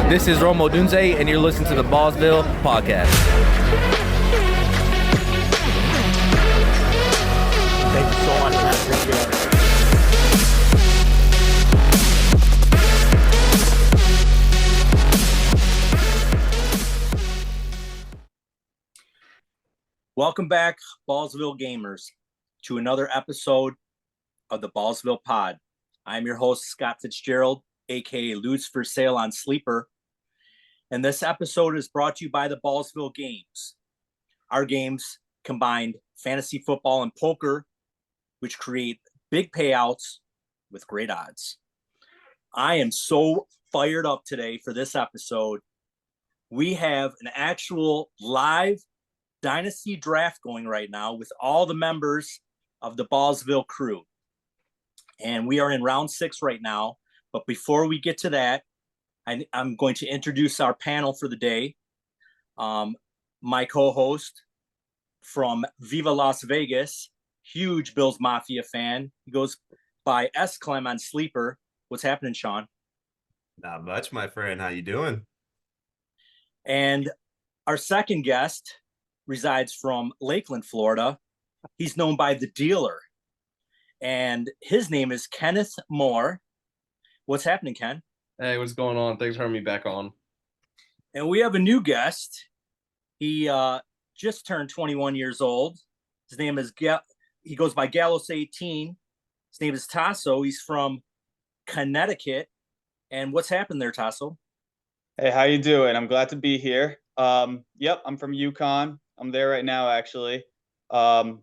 This is Romo Dunze, and you're listening to the Ballsville podcast. Thank you so much, man. Appreciate it. Welcome back, Ballsville gamers, to another episode of the Ballsville Pod. I'm your host, Scott Fitzgerald, aka Lose for Sale on Sleeper. And this episode is brought to you by the Ballsville Games. Our games combine fantasy football and poker, which create big payouts with great odds. I am so fired up today for this episode. We have an actual live Dynasty draft going right now with all the members of the Ballsville crew. And we are in round 6 right now. But before we get to that, I'm going to introduce our panel for the day. My co-host from Viva Las Vegas, huge Bills Mafia fan. He goes by S. Clem on Sleeper. What's happening, Sean? Not much, my friend. How you doing? And our second guest resides from Lakeland, Florida. He's known by The Dealer. And his name is Kenneth Moore. What's happening, Ken? Hey, what's going on? Thanks for having me back on. And we have a new guest. He just turned 21 years old. His name is, he goes by Gallos 18. His name is Taso. He's from Connecticut. And what's happened there, Taso? Hey, how you doing? I'm glad to be here. Yep, I'm from UConn. I'm there right now, actually. Yeah,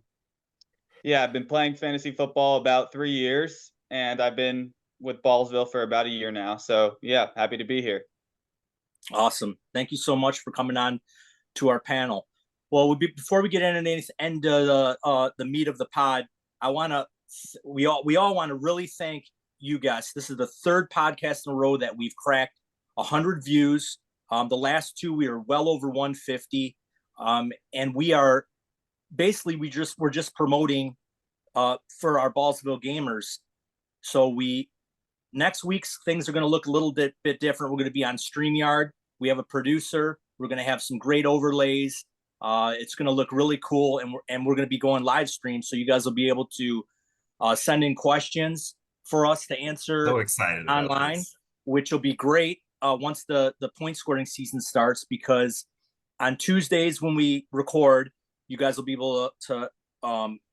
I've been playing fantasy football about 3 years, and I've been with Ballsville for about a year now. So, yeah, happy to be here. Awesome. Thank you so much for coming on to our panel. Well, before we get into the meat of the pod, we all want to really thank you guys. This is the third podcast in a row that we've cracked 100 views. The last two, we are well over 150. And we are basically, we're just promoting for our Ballsville gamers. So next week's things are going to look a little bit different. We're going to be on StreamYard. We have a producer. We're going to have some great overlays. It's going to look really cool. And we're going to be going live stream. So you guys will be able to send in questions for us to answer online, which will be great once the point scoring season starts, because on Tuesdays when we record, you guys will be able to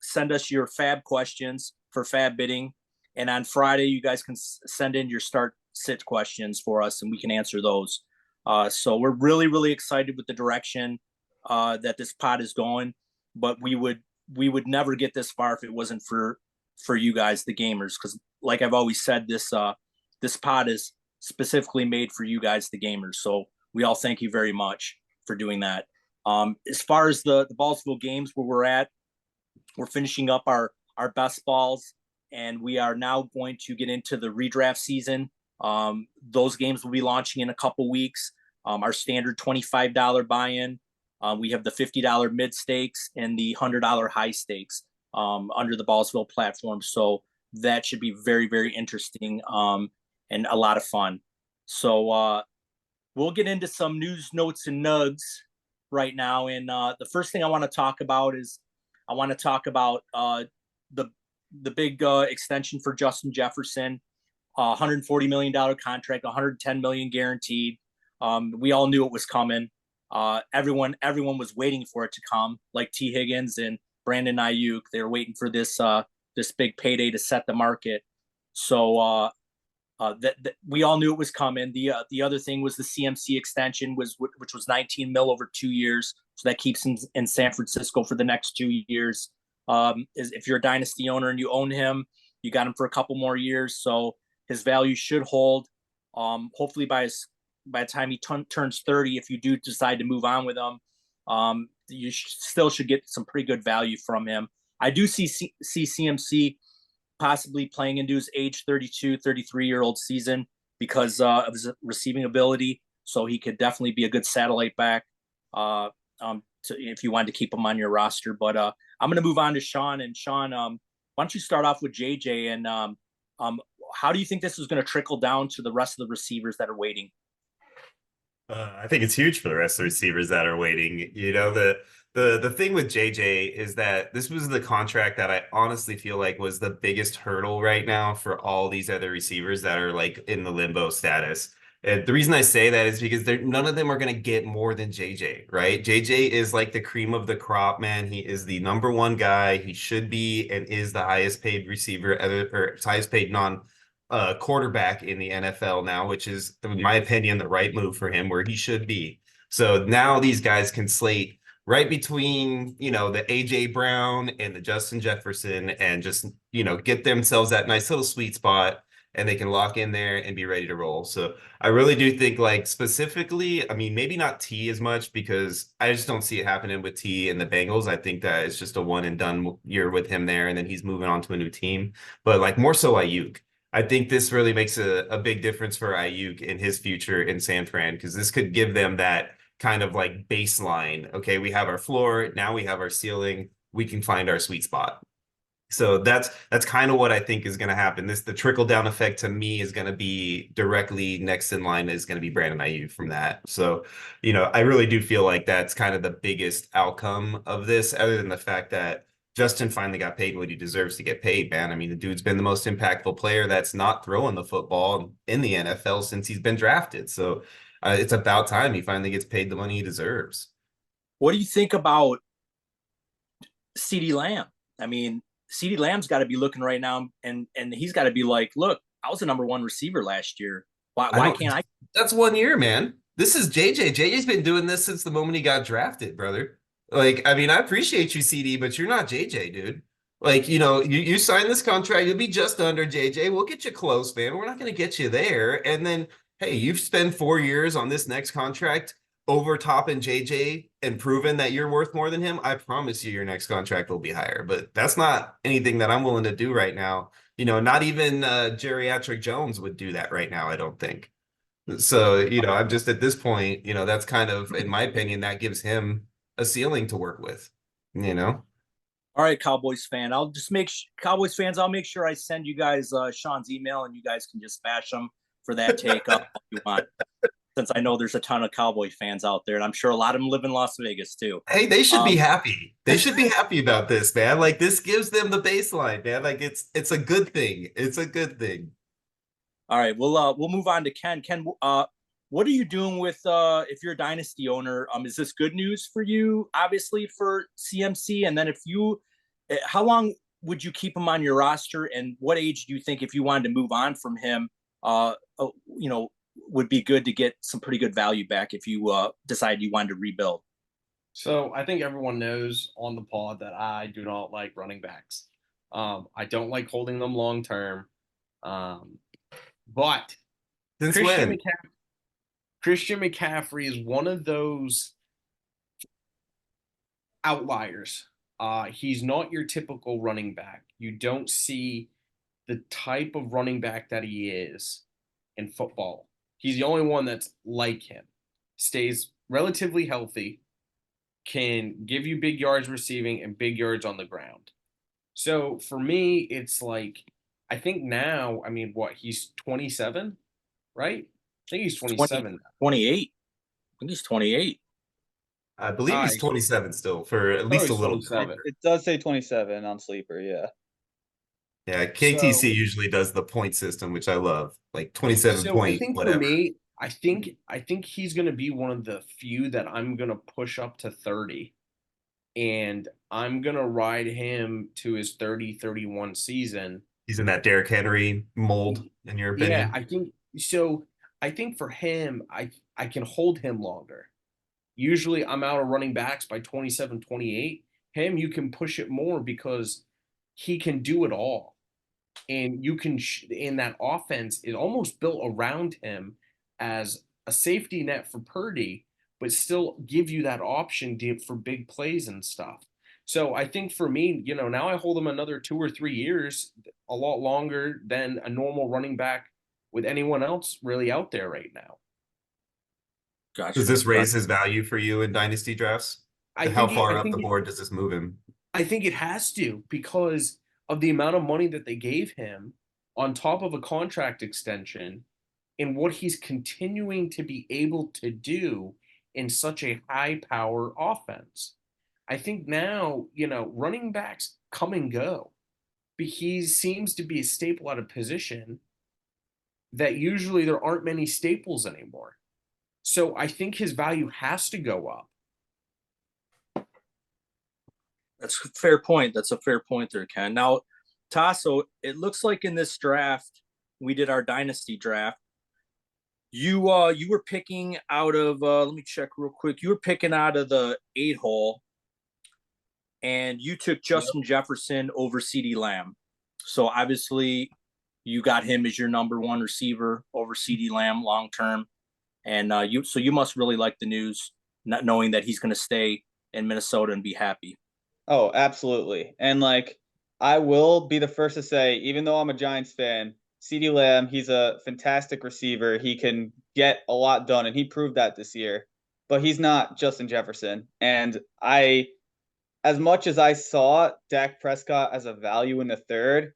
send us your fab questions for fab bidding. And on Friday, you guys can send in your start sit questions for us and we can answer those. So we're really, really excited with the direction that this pod is going, but we would never get this far if it wasn't for you guys, the gamers. Cause like I've always said, this pod is specifically made for you guys, the gamers. So we all thank you very much for doing that. As far as the Ballsville games where we're at, we're finishing up our best balls, and we are now going to get into the redraft season. Those games will be launching in a couple weeks. Our standard $25 buy-in. We have the $50 mid stakes and the $100 high stakes under the Ballsville platform. So that should be very, very interesting and a lot of fun. So we'll get into some news, notes, and nugs right now. And the first thing I want to talk about is the big extension for Justin Jefferson, $140 million contract, $110 million guaranteed. We all knew it was coming. Everyone was waiting for it to come, like T. Higgins and Brandon Ayuk. They were waiting for this big payday to set the market. So that we all knew it was coming. The other thing was the CMC extension, which was $19 million over 2 years. So that keeps him in San Francisco for the next 2 years. If you're a dynasty owner and you own him, you got him for a couple more years. So his value should hold. Hopefully by the time he turns 30, if you do decide to move on with him, you still should get some pretty good value from him. I do see CMC possibly playing into his age 32, 33-year-old season because of his receiving ability. So he could definitely be a good satellite back if you wanted to keep him on your roster. But I'm going to move on to Sean. And Sean, why don't you start off with JJ? And how do you think this is going to trickle down to the rest of the receivers that are waiting? I think it's huge for the rest of the receivers that are waiting. The thing with JJ is that this was the contract that I honestly feel like was the biggest hurdle right now for all these other receivers that are like in the limbo status. And the reason I say that is because none of them are going to get more than JJ, right? JJ is like the cream of the crop, man. He is the number one guy. He should be and is the highest paid receiver ever, or highest paid non quarterback in the NFL now, which is, in my opinion, the right move for him where he should be. So now these guys can slate right between, the AJ Brown and the Justin Jefferson and just, get themselves that nice little sweet spot and they can lock in there and be ready to roll. So I really do think like specifically, I mean, maybe not T as much because I just don't see it happening with T and the Bengals. I think that it's just a one and done year with him there and then he's moving on to a new team. But like more so Ayuk. I think this really makes a big difference for Ayuk in his future in San Fran because this could give them that kind of like baseline. Okay, we have our floor, now we have our ceiling. We can find our sweet spot. So that's kind of what I think is going to happen. The trickle down effect to me is going to be directly next in line is going to be Brandon Ayuk from that. So, I really do feel like that's kind of the biggest outcome of this, other than the fact that Justin finally got paid what he deserves to get paid, man. I mean, the dude's been the most impactful player that's not throwing the football in the NFL since he's been drafted. So it's about time he finally gets paid the money he deserves. What do you think about CeeDee Lamb? I mean, CeeDee Lamb's got to be looking right now, and he's got to be like, look, I was the number one receiver last year. Why can't I? That's 1 year, man. This is JJ. JJ's been doing this since the moment he got drafted, brother. Like, I mean, I appreciate you, CD, but you're not JJ, dude. Like, you sign this contract, you'll be just under JJ. We'll get you close, man. We're not going to get you there. And then, hey, you've spent 4 years on this next contract over topping JJ and proven that you're worth more than him. I promise you your next contract will be higher. But that's not anything that I'm willing to do right now. Not even Geriatric Jones would do that right now, I don't think. So, I'm just at this point, that's kind of, in my opinion, that gives him a ceiling to work with, All right, Cowboys fan. I'll just Cowboys fans. I'll make sure I send you guys Sean's email, and you guys can just bash him for that take up if you want. Since I know there's a ton of Cowboy fans out there, and I'm sure a lot of them live in Las Vegas too. Hey, they should be happy. They should be happy about this, man. Like this gives them the baseline, man. Like it's a good thing. It's a good thing. All right, we'll move on to Ken. Ken, what are you doing with if you're a dynasty owner? Is this good news for you? Obviously for CMC, and then how long would you keep him on your roster? And what age do you think, if you wanted to move on from him, would be good to get some pretty good value back if you decide you wanted to rebuild? So I think everyone knows on the pod that I do not like running backs. I don't like holding them long term. But Since when? Christian McCaffrey is one of those outliers. He's not your typical running back. You don't see the type of running back that he is in football. He's the only one that's like him. Stays relatively healthy, can give you big yards receiving and big yards on the ground. So for me, it's like, I think now, I mean, he's 27, right? I think he's 27. 28. I think he's 28. I believe he's 27 still for at least a little bit. It does say 27 on Sleeper, yeah. Yeah, KTC usually does the point system, which I love. Like 27 point, I think whatever. For me, I think he's going to be one of the few that I'm going to push up to 30. And I'm going to ride him to his 30-31 season. He's in that Derrick Henry mold, in your opinion? Yeah, I think so. I think for him, I can hold him longer. Usually I'm out of running backs by 27, 28. Him, you can push it more because he can do it all. And you can, in that offense, is almost built around him as a safety net for Purdy, but still give you that option for big plays and stuff. So I think for me, now I hold him another 2 or 3 years, a lot longer than a normal running back with anyone else really out there right now. Gotcha. Does this raise his value for you in dynasty drafts? How far up the board does this move him? I think it has to, because of the amount of money that they gave him on top of a contract extension. in what he's continuing to be able to do in such a high power offense. I think now, running backs come and go. But he seems to be a staple at a position that usually there aren't many staples anymore. So I think his value has to go up. That's a fair point. That's a fair point there, Ken. Now, Tasso, it looks like in this draft, we did our dynasty draft. You were picking out of let me check real quick. You were picking out of the 8 hole, and you took Justin Jefferson over CeeDee Lamb. So obviously you got him as your number one receiver over CeeDee Lamb long term. And you must really like the news, not knowing that he's going to stay in Minnesota and be happy. Oh, absolutely. And like, I will be the first to say, even though I'm a Giants fan, CeeDee Lamb, he's a fantastic receiver. He can get a lot done, and he proved that this year. But he's not Justin Jefferson. And as much as I saw Dak Prescott as a value in the third,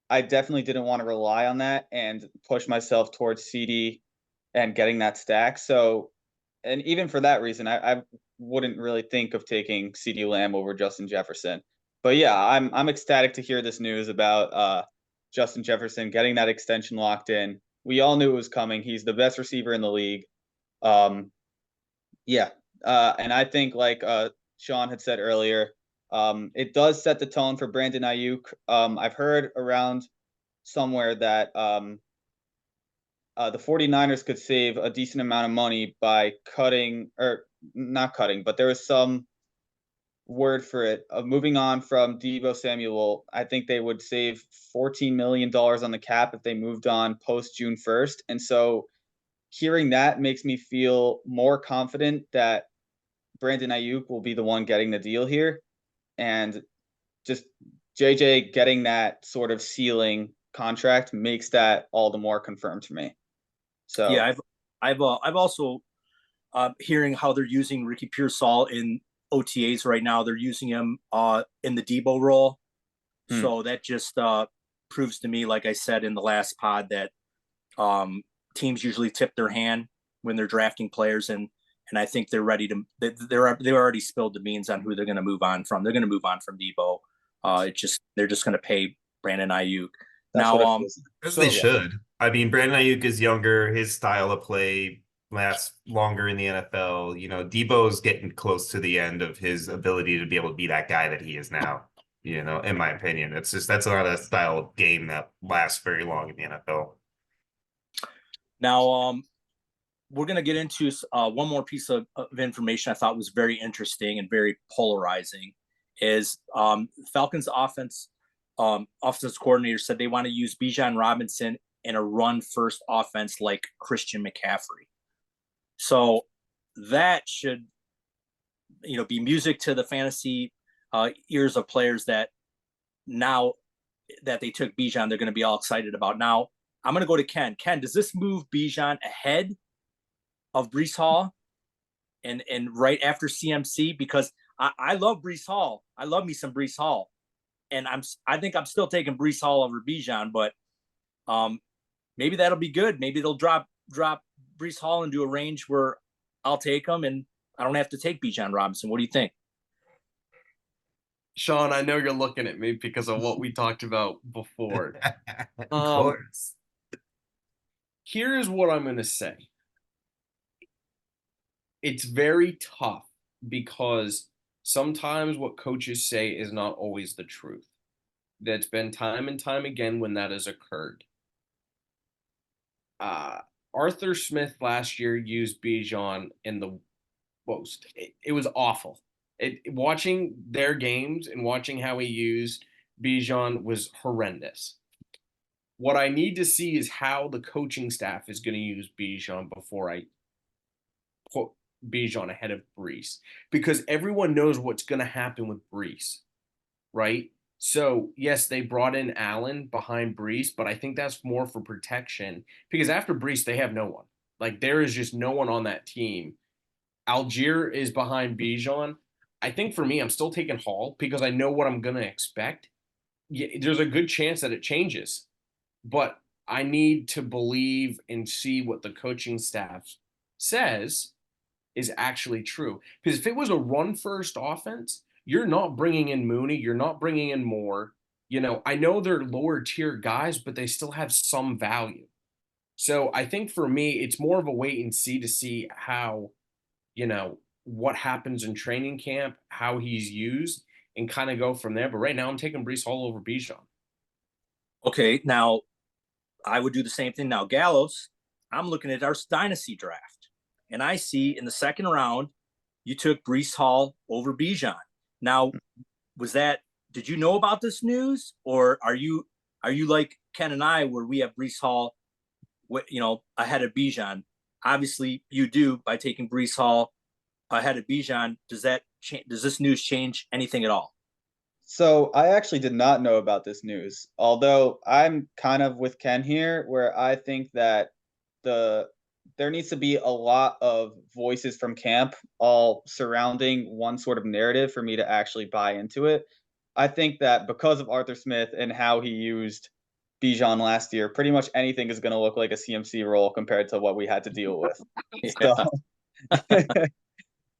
I definitely didn't want to rely on that and push myself towards CD and getting that stack. So, and even for that reason, I wouldn't really think of taking CeeDee Lamb over Justin Jefferson. But yeah, I'm ecstatic to hear this news about Justin Jefferson getting that extension locked in. We all knew it was coming. He's the best receiver in the league. Yeah. And I think like Sean had said earlier, it does set the tone for Brandon Ayuk. I've heard around somewhere that the 49ers could save a decent amount of money by cutting, or not cutting, but there was some word for it, moving on from Deebo Samuel. I think they would save $14 million on the cap if they moved on post June 1st. And so hearing that makes me feel more confident that Brandon Ayuk will be the one getting the deal here. And just JJ getting that sort of ceiling contract makes that all the more confirmed for me. So yeah, I've also hearing how they're using Ricky Pearsall in OTAs right now. They're using him in the Debo role. So that just proves to me, like I said in the last pod, that teams usually tip their hand when they're drafting players, and I think they're ready to. They're already spilled the beans on who they're going to move on from. They're going to move on from Debo. They're just going to pay Brandon Ayuk. Now, as they should. I mean, Brandon Ayuk is younger. His style of play lasts longer in the NFL. You know, Debo's getting close to the end of his ability to be able to be that guy that he is now. You know, in my opinion, that's not a style of game that lasts very long in the NFL. Now, we're going to get into one more piece of information I thought was very interesting and very polarizing. Is Falcons offensive coordinator said they want to use Bijan Robinson in a run-first offense like Christian McCaffrey. So that should, be music to the fantasy ears of players that now that they took Bijan, they're going to be all excited about. Now, I'm going to go to Ken. Ken, does this move Bijan ahead of Breece Hall and right after CMC? Because I love Breece Hall. I love me some Breece Hall. And I think I'm still taking Breece Hall over Bijan, but maybe that'll be good. Maybe they'll drop Breece Hall into a range where I'll take him and I don't have to take Bijan Robinson. What do you think? Sean, I know you're looking at me because of what we talked about before. Of course. Here's what I'm going to say. It's very tough because sometimes what coaches say is not always the truth. That's been time and time again when that has occurred. Arthur Smith last year used Bijan in the most. It was awful. Watching their games and watching how he used Bijan was horrendous. What I need to see is how the coaching staff is going to use Bijan before I put Bijan ahead of Breece, because everyone knows what's going to happen with Breece, right? So yes, they brought in Allen behind Breece, but I think that's more for protection because after Breece, they have no one. Like there is just no one on that team. Algier is behind Bijan. I think for me, I'm still taking Hall because I know what I'm going to expect. Yeah, there's a good chance that it changes, but I need to believe and see what the coaching staff says is actually true. Because if it was a run first offense, you're not bringing in Mooney, you're not bringing in Moore. You know, I know they're lower tier guys, but they still have some value. So I think for me, it's more of a wait and see to see how, you know, what happens in training camp, how he's used, and kind of go from there. But right now, I'm taking Brees Hall over Bijan. Okay, now I would do the same thing. Now, Gallows, I'm looking at our dynasty draft, and I see in the second round you took Brees Hall over Bijan. Now, did you know about this news, or are you like Ken and I, where we have Brees Hall, ahead of Bijan? Obviously, you do by taking Brees Hall ahead of Bijan. Does this news change anything at all? So I actually did not know about this news, although I'm kind of with Ken here, where I think that there needs to be a lot of voices from camp all surrounding one sort of narrative for me to actually buy into it. I think that because of Arthur Smith and how he used Bijan last year, pretty much anything is going to look like a CMC role compared to what we had to deal with. Yeah. So,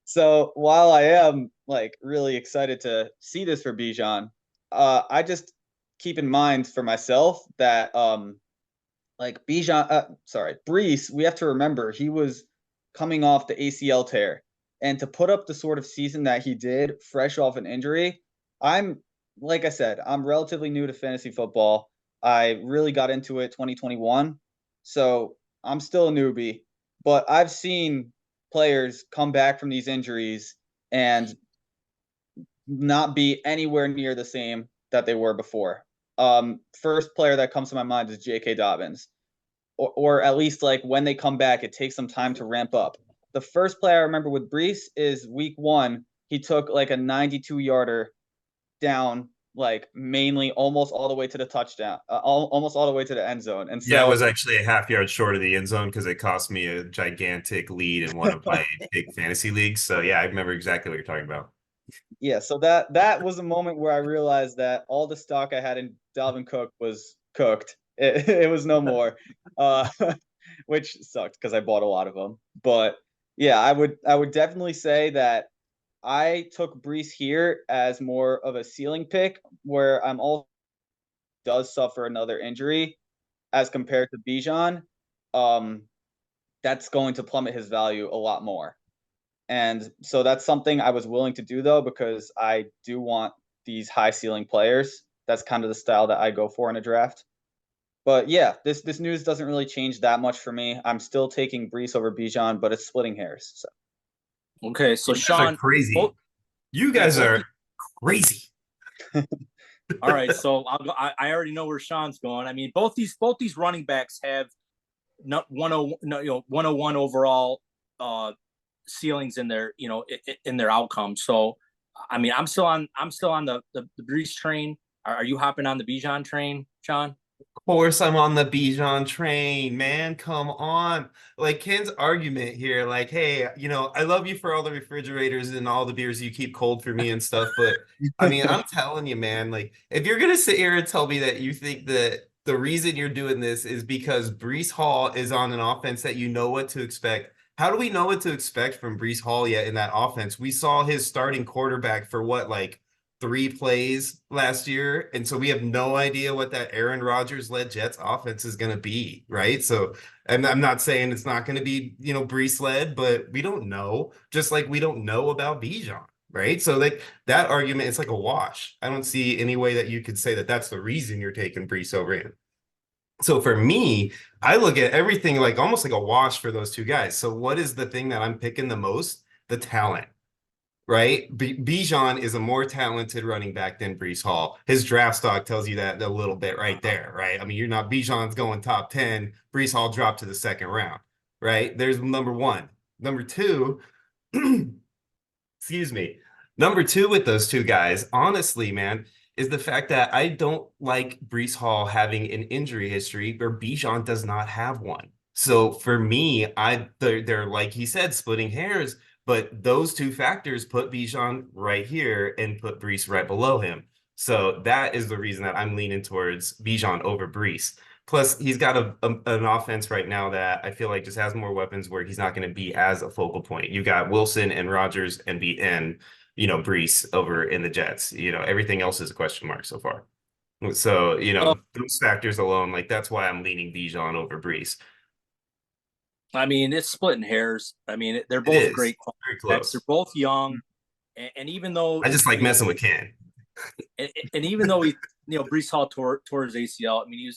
so while I am like really excited to see this for Bijan, I just keep in mind for myself that like Brees, we have to remember he was coming off the ACL tear, and to put up the sort of season that he did, fresh off an injury, like I said, I'm relatively new to fantasy football. I really got into it 2021, so I'm still a newbie, but I've seen players come back from these injuries and not be anywhere near the same that they were before. First player that comes to my mind is J.K. Dobbins, or at least like when they come back, it takes some time to ramp up. The first player I remember with Brees is week 1. He took like a 92-yarder down, like mainly almost all the way to the touchdown, almost all the way to the end zone. And so Yeah, it was actually a half yard short of the end zone because it cost me a gigantic lead in one of my big fantasy leagues. So yeah, I remember exactly what you're talking about. yeah, so that was a moment where I realized that all the stock I had in Dalvin Cook was cooked. It was no more, which sucked because I bought a lot of them. But yeah, I would definitely say that I took Brees here as more of a ceiling pick, where I'm all does suffer another injury as compared to Bijan. That's going to plummet his value a lot more. And so that's something I was willing to do, though, because I do want these high ceiling players. That's kind of the style that I go for in a draft. But yeah, this news doesn't really change that much for me. I'm still taking Brees over Bijan, but it's splitting hairs. So. Okay, so You guys Sean, are crazy. You guys are crazy. All right, so I already know where Sean's going. I mean, both these running backs have 101 overall ceilings in their outcome. So I mean, I'm still on the Brees train. Are you hopping on the Bijan train, Sean? Of course, I'm on the Bijan train, man. Come on. Like Ken's argument here, like, hey, I love you for all the refrigerators and all the beers you keep cold for me and stuff. But I mean, I'm telling you, man, like, if you're going to sit here and tell me that you think that the reason you're doing this is because Brees Hall is on an offense that you know what to expect. How do we know what to expect from Brees Hall yet in that offense? We saw his starting quarterback for what, like 3 plays last year, and so we have no idea what that Aaron Rodgers-led Jets offense is going to be, right? So I'm not saying it's not going to be, Brees-led, but we don't know, just like we don't know about Bijan, right? So like that argument, it's like a wash. I don't see any way that you could say that that's the reason you're taking Brees over him. So for me, I look at everything like almost like a wash for those two guys. So what is the thing that I'm picking the most? The talent. Right? Bijan is a more talented running back than Brees Hall. His draft stock tells you that a little bit right there, right? I mean, Bijan's going top 10, Brees Hall dropped to the second round, right? There's number one. Number two, excuse me. Number two with those two guys, honestly, man, is the fact that I don't like Brees Hall having an injury history where Bijan does not have one. So for me, they're like he said, splitting hairs. But those two factors put Bijan right here and put Brees right below him. So that is the reason that I'm leaning towards Bijan over Brees. Plus, he's got an offense right now that I feel like just has more weapons where he's not going to be as a focal point. You got Wilson and Rodgers and Brees over in the Jets. Everything else is a question mark so far. So, those factors alone, like that's why I'm leaning Bijan over Brees. I mean, it's splitting hairs. I mean, they're It both is great very quarterbacks. They're close. both young, and even though I just like messing with Ken. and even though Brees Hall tore his ACL. I mean,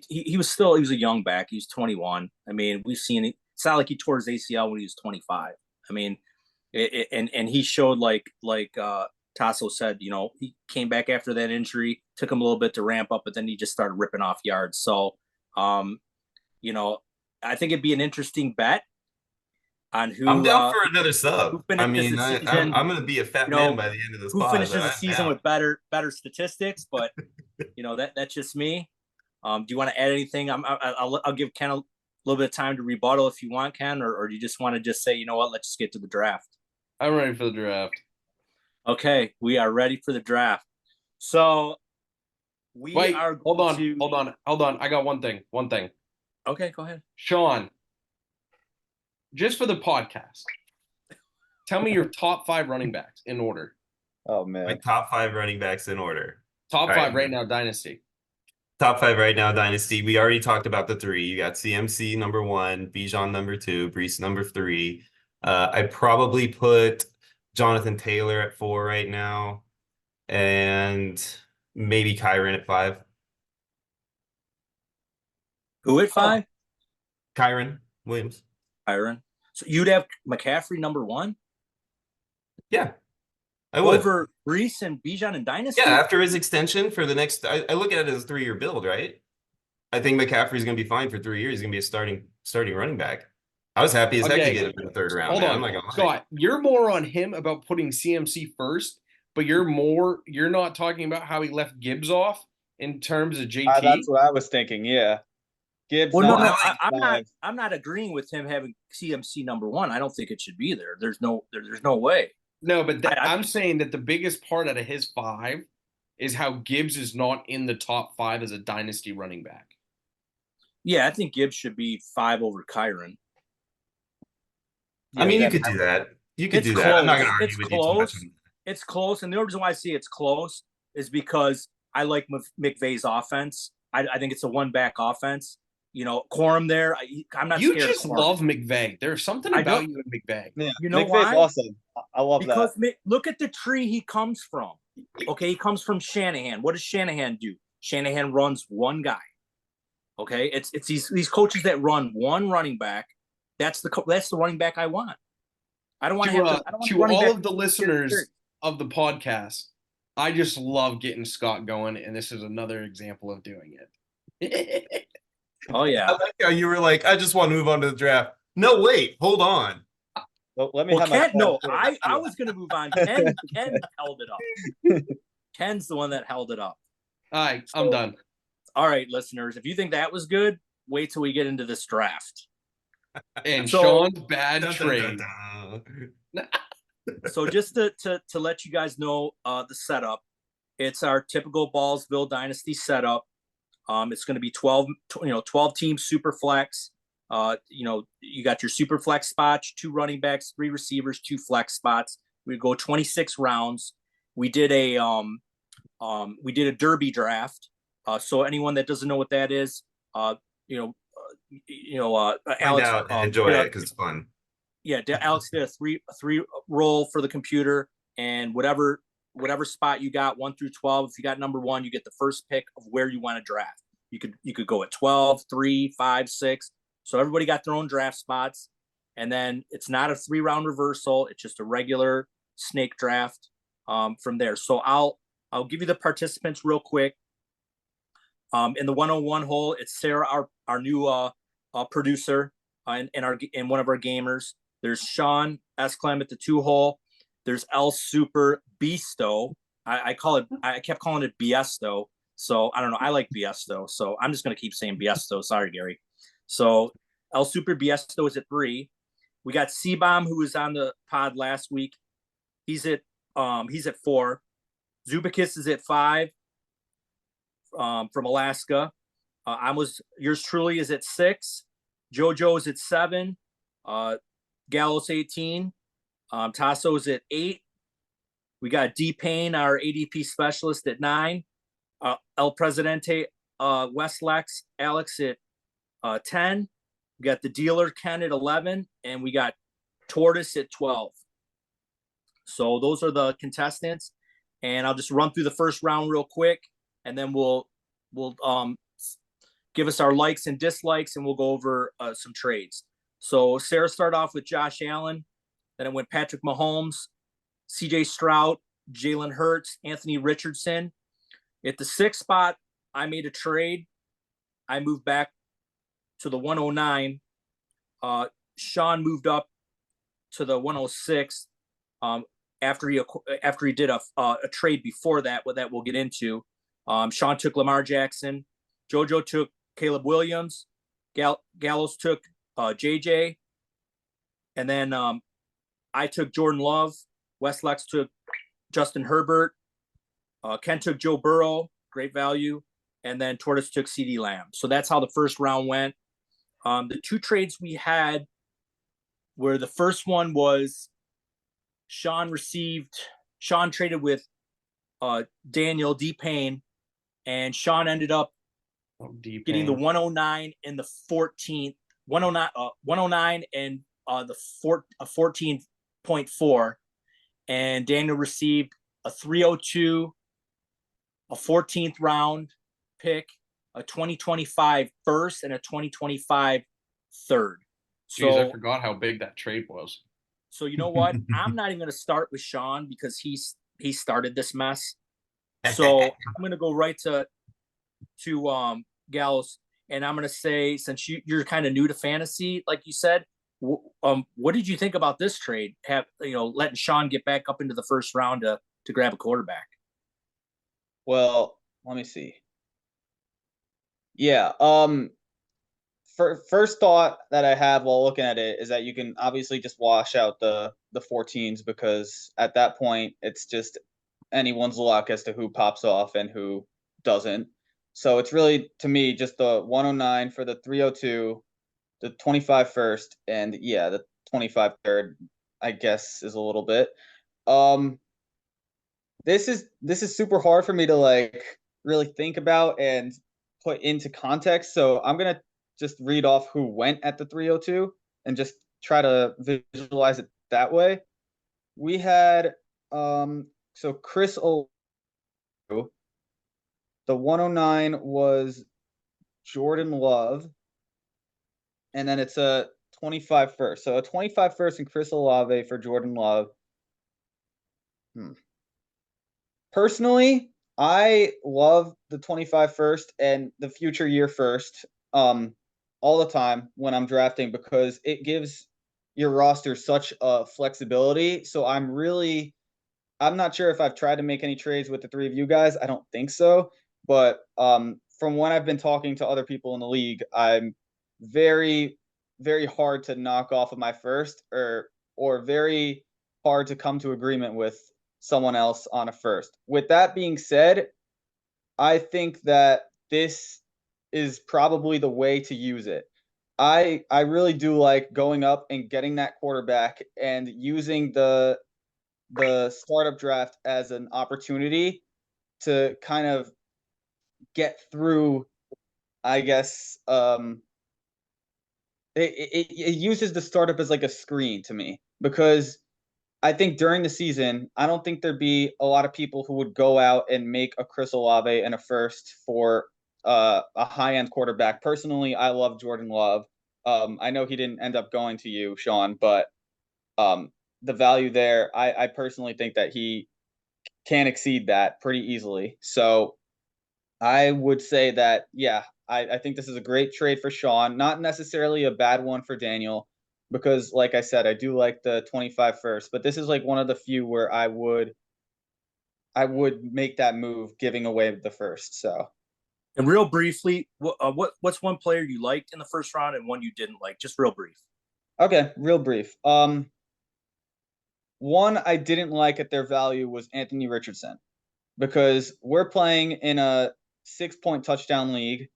he was a young back. He was 21. I mean, we've seen it. It's not like he tore his ACL when he was 25. I mean, and he showed like Taso said, he came back after that injury, took him a little bit to ramp up, but then he just started ripping off yards. So, I think it'd be an interesting bet on who. I'm down for another sub. I finishes mean, the I'm season, going to be a fat man by the end of this who pod. finishes but the I'm season down. with better statistics, but that's just me. Do you want to add anything? I'll give Ken a little bit of time to rebuttal if you want, Ken, or do you just want to just say, let's just get to the draft? I'm ready for the draft. Okay, we are ready for the draft. So Wait, hold on. I got one thing. Okay, go ahead. Sean, just for the podcast, tell me your top 5 running backs in order. Oh My man. top 5 running backs in order. Top All 5 right now, Dynasty. Top 5 right now, Dynasty. We already talked about the 3. You got CMC number 1, Bijan number 2, Brees number 3. I'd probably put Jonathan Taylor at 4 right now, and maybe Kyron at 5. Who at 5? Kyron Williams. Kyron. So you'd have McCaffrey number 1? Yeah, I would. Over Brees and Bijan and Dynasty? Yeah, after his extension for the next, I look at it as a 3-year build, right? I think McCaffrey's going to be fine for 3 years. He's going to be a starting running back. I was happy as heck to get him in the 3rd round. Hold man. on, I'm not gonna lie. Scott. You're more on him about putting CMC first, but you're not talking about how he left Gibbs off in terms of JT. That's what I was thinking. Yeah, Gibbs. Well, no, not I'm not agreeing with him having CMC number 1. I don't think it should be there. There's no way. No, but I'm saying that the biggest part out of his 5 is how Gibbs is not in the top 5 as a dynasty running back. Yeah, I think Gibbs should be 5 over Kyron. I mean, you could do that. You could do that. I'm not going to argue with you too much. It's close, and the only reason why I say it's close is because I like McVay's offense. I think it's a one-back offense. Quorum there. I'm not You scared just of Quorum. love McVay. There's something about you in McVay. Yeah, You know McVay's why? awesome. I love Because that. look at the tree he comes from. Okay, he comes from Shanahan. What does Shanahan do? Shanahan runs one guy. Okay, it's these coaches that run one running back. That's the running back I want. I don't want to all of the listeners of the podcast. I just love getting Scott going, and this is another example of doing it. Oh yeah. I like how you were like, I just want to move on to the draft. No, wait, hold on. Well, let me Well, have my Ken, no, phone. I was going to move on. Ken held it up. Ken's the one that held it up. All right, I'm done. All right, listeners, if you think that was good, wait till we get into this draft. And So- Sean's bad trade. So just to let you guys know the setup, it's our typical Ballsville Dynasty setup. It's going to be 12 team super flex. You got your super flex spots, 2 running backs, 3 receivers, 2 flex spots. We go 26 rounds. We did a derby draft. So anyone that doesn't know what that is, Alex, Enjoy it because it's fun. Yeah, Alex did a three roll for the computer, and whatever spot you got 1 through 12. If you got number 1, you get the first pick of where you want to draft. You could go at 12, 3, 5, 6. So everybody got their own draft spots, and then it's not a 3-round reversal. It's just a regular snake draft from there. So I'll give you the participants real quick. In the 101 hole, it's Sarah, our new producer, and one of our gamers. There's Sean S. Clem at the 2 hole. There's El Super Beasto. I kept calling it Biesto. So I don't know. I like Biesto. So I'm just going to keep saying Biesto. Sorry, Gary. So El Super Biesto is at 3. We got C-Bomb, who was on the pod last week. He's at 4. Zubakis is at 5 from Alaska. Yours truly is at 6. JoJo is at 7. Gallows 18. Taso is at 8. We got D Payne, our ADP specialist, at 9. El Presidente, Westlex, Alex at 10. We got the dealer Ken at 11, and we got Tortoise at 12. So those are the contestants, and I'll just run through the first round real quick, and then we'll give us our likes and dislikes, and we'll go over some trades. So Sarah started off with Josh Allen, then it went Patrick Mahomes, C.J. Stroud, Jalen Hurts, Anthony Richardson. At the 6th spot, I made a trade. I moved back to the 109. Sean moved up to the 106 after he did a trade before that. What that we'll get into. Sean took Lamar Jackson. JoJo took Caleb Williams. Gallows took JJ, and then I took Jordan Love. Westlex took Justin Herbert. Ken took Joe Burrow, great value, and then Tortoise took CeeDee Lamb. So that's how the first round went. The 2 trades we had, where the first one was Sean traded with Daniel D Payne, and Sean ended up getting the 109 and the 14th 109 and the 14.4, and Daniel received a 302, a 14th round pick, a 2025 first, and a 2025 third. Jeez, So I forgot how big that trade was. So you know what? I'm not even going to start with Sean because he started this mess. So I'm going to go right to Gallows, and I'm going to say, since you're kind of new to fantasy, like you said, what did you think about this trade? Letting Sean get back up into the first round to grab a quarterback. Well, let me see. Yeah. First thought that I have while looking at it is that you can obviously just wash out the 14s, because at that point it's just anyone's luck as to who pops off and who doesn't. So it's really, to me, just the 109 for the 302, the 25 first, and the 25 third, I guess, is a little bit. This is super hard for me to really think about and put into context. So I'm gonna just read off who went at the 302 and just try to visualize it that way. We had so Chris O. The 109 was Jordan Love, and then it's a 25 first. So a 25 first and Chris Olave for Jordan Love. Personally, I love the 25 first and the future year first all the time when I'm drafting, because it gives your roster such a flexibility. So I'm not sure if I've tried to make any trades with the 3 of you guys. I don't think so. But from when I've been talking to other people in the league, I'm very, very hard to knock off of my first, or very hard to come to agreement with someone else on a first. With that being said, I think that this is probably the way to use it. I really do like going up and getting that quarterback and using the startup draft as an opportunity to kind of get through, I guess. It uses the startup as like a screen to me, because I think during the season, I don't think there'd be a lot of people who would go out and make a Chris Olave and a first for a high-end quarterback. Personally, I love Jordan Love. I know he didn't end up going to you, Sean, but the value there, I personally think that he can exceed that pretty easily. So I would say that, yeah, I think this is a great trade for Sean. Not necessarily a bad one for Daniel, because like I said, I do like the 25 first, but this is like one of the few where I would make that move, giving away the first. So, and real briefly, what's one player you liked in the first round and one you didn't like? Just real brief. Okay, real brief. One I didn't like at their value was Anthony Richardson, because we're playing in a 6-point touchdown league.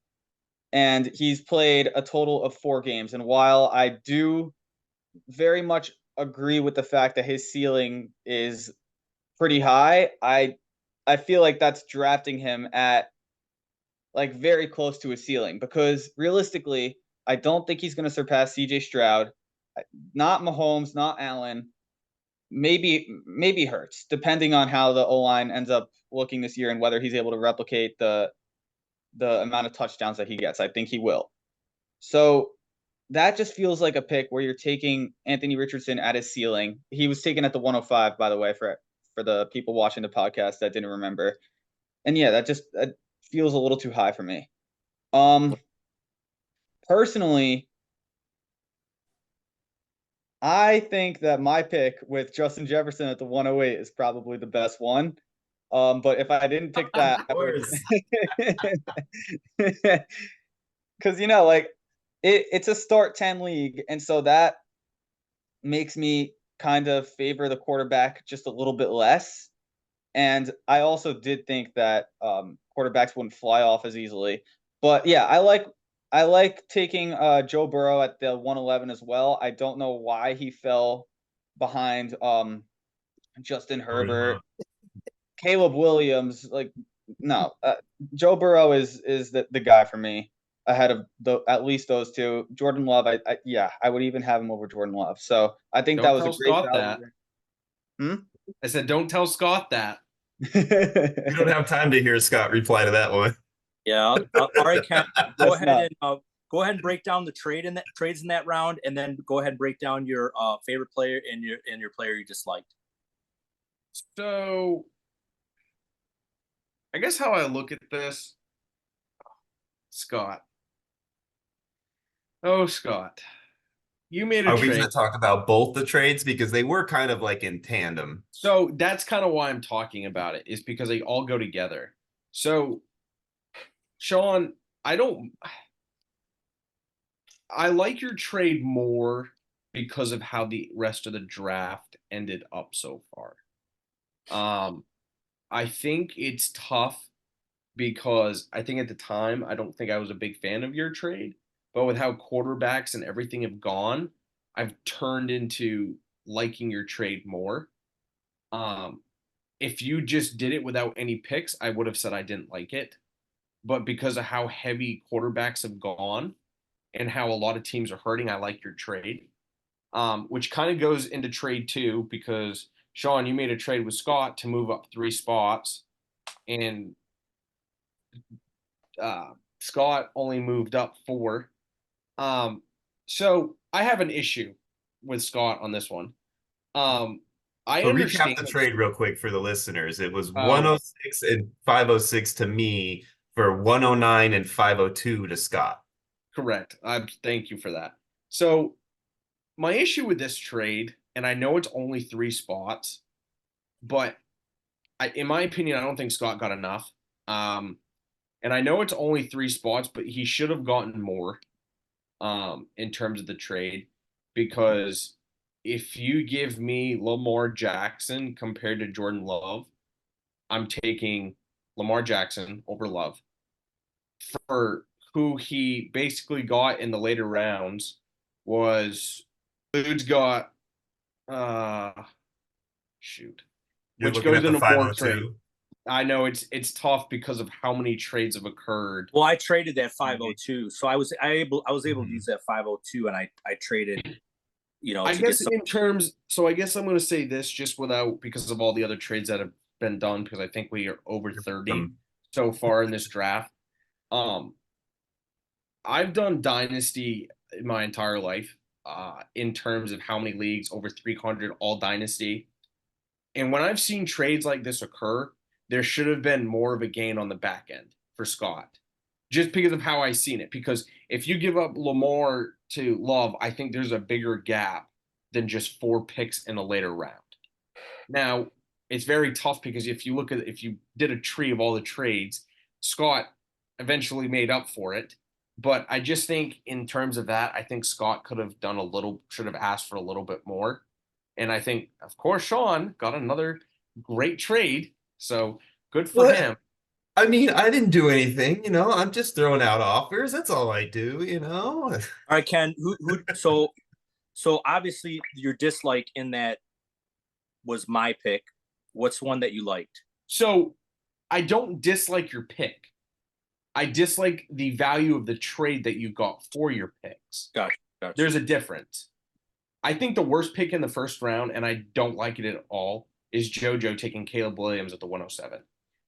and he's played a total of 4 games. And while I do very much agree with the fact that his ceiling is pretty high, I feel like that's drafting him at like very close to his ceiling, because realistically, I don't think he's going to surpass CJ Stroud. Not Mahomes, not Allen. Maybe Hurts, depending on how the O-line ends up looking this year and whether he's able to replicate the amount of touchdowns that he gets. I think he will. So that just feels like a pick where you're taking Anthony Richardson at his ceiling. He was taken at the 105, by the way, for the people watching the podcast that didn't remember. And yeah, that feels a little too high for me. Personally, I think that my pick with Justin Jefferson at the 108 is probably the best one. But if I didn't pick that, Of course. because like it's a start 10 league, and so that makes me kind of favor the quarterback just a little bit less. And I also did think that quarterbacks wouldn't fly off as easily. But yeah, I like taking Joe Burrow at the 111 as well. I don't know why he fell behind Justin Herbert, Caleb Williams. Like, no, Joe Burrow is the guy for me ahead of at least those two. Jordan Love, I would even have him over Jordan Love. So I think Don't that was tell a great Scott value. that. I said, don't tell Scott that. We don't have time to hear Scott reply to that one. Yeah. All right, Ken. Go ahead and break down the trades in that round, and then go ahead and break down your favorite player and your player you disliked. So, I guess how I look at this, Scott. Oh, Scott, you made a Are we trade. going to talk about both the trades, because they were kind of like in tandem? So that's kind of why I'm talking about it, is because they all go together. So, Sean, I like your trade more because of how the rest of the draft ended up so far. I think it's tough because I think at the time, I don't think I was a big fan of your trade, but with how quarterbacks and everything have gone, I've turned into liking your trade more. If you just did it without any picks, I would have said I didn't like it. But because of how heavy quarterbacks have gone and how a lot of teams are hurting, I like your trade. Which kind of goes into trade 2, because Sean, you made a trade with Scott to move up 3 spots, and Scott only moved up 4. So I have an issue with Scott on this one. I So understand recap the trade real quick for the listeners. It was Oh. 106 and 506 to me for 109 and 502 to Scott. Correct. Thank you for that. So my issue with this trade, and I know it's only 3 spots, but in my opinion, I don't think Scott got enough. And I know it's only 3 spots, but he should have gotten more in terms of the trade, because if you give me Lamar Jackson compared to Jordan Love, I'm taking Lamar Jackson over Love. For who he basically got in the later rounds was, dude's got shoot. You're Which looking goes at the into more trade. 502. I know it's tough because of how many trades have occurred. Well, I traded that 502, so I was able to Mhm. use that 502, and I traded, I to guess get some. in terms, so I guess I'm going to say this just without, because of all the other trades that have been done, because I think we are over 30 so far in this draft. I've done Dynasty my entire life, in terms of how many leagues, over 300, all Dynasty. And when I've seen trades like this occur, there should have been more of a gain on the back end for Scott, just because of how I've seen it. Because if you give up Lamar to Love, I think there's a bigger gap than just 4 picks in a later round. Now, it's very tough because if you did a tree of all the trades, Scott eventually made up for it. But I just think in terms of that, I think Scott should have asked for a little bit more. And I think, of course, Sean got another great trade. So good for him. I mean, I didn't do anything, I'm just throwing out offers. That's all I do. All right, Ken. So obviously your dislike in that was my pick. What's one that you liked? So I don't dislike your pick. I dislike the value of the trade that you got for your picks. Gotcha. There's a difference. I think the worst pick in the first round, and I don't like it at all, is JoJo taking Caleb Williams at the 107.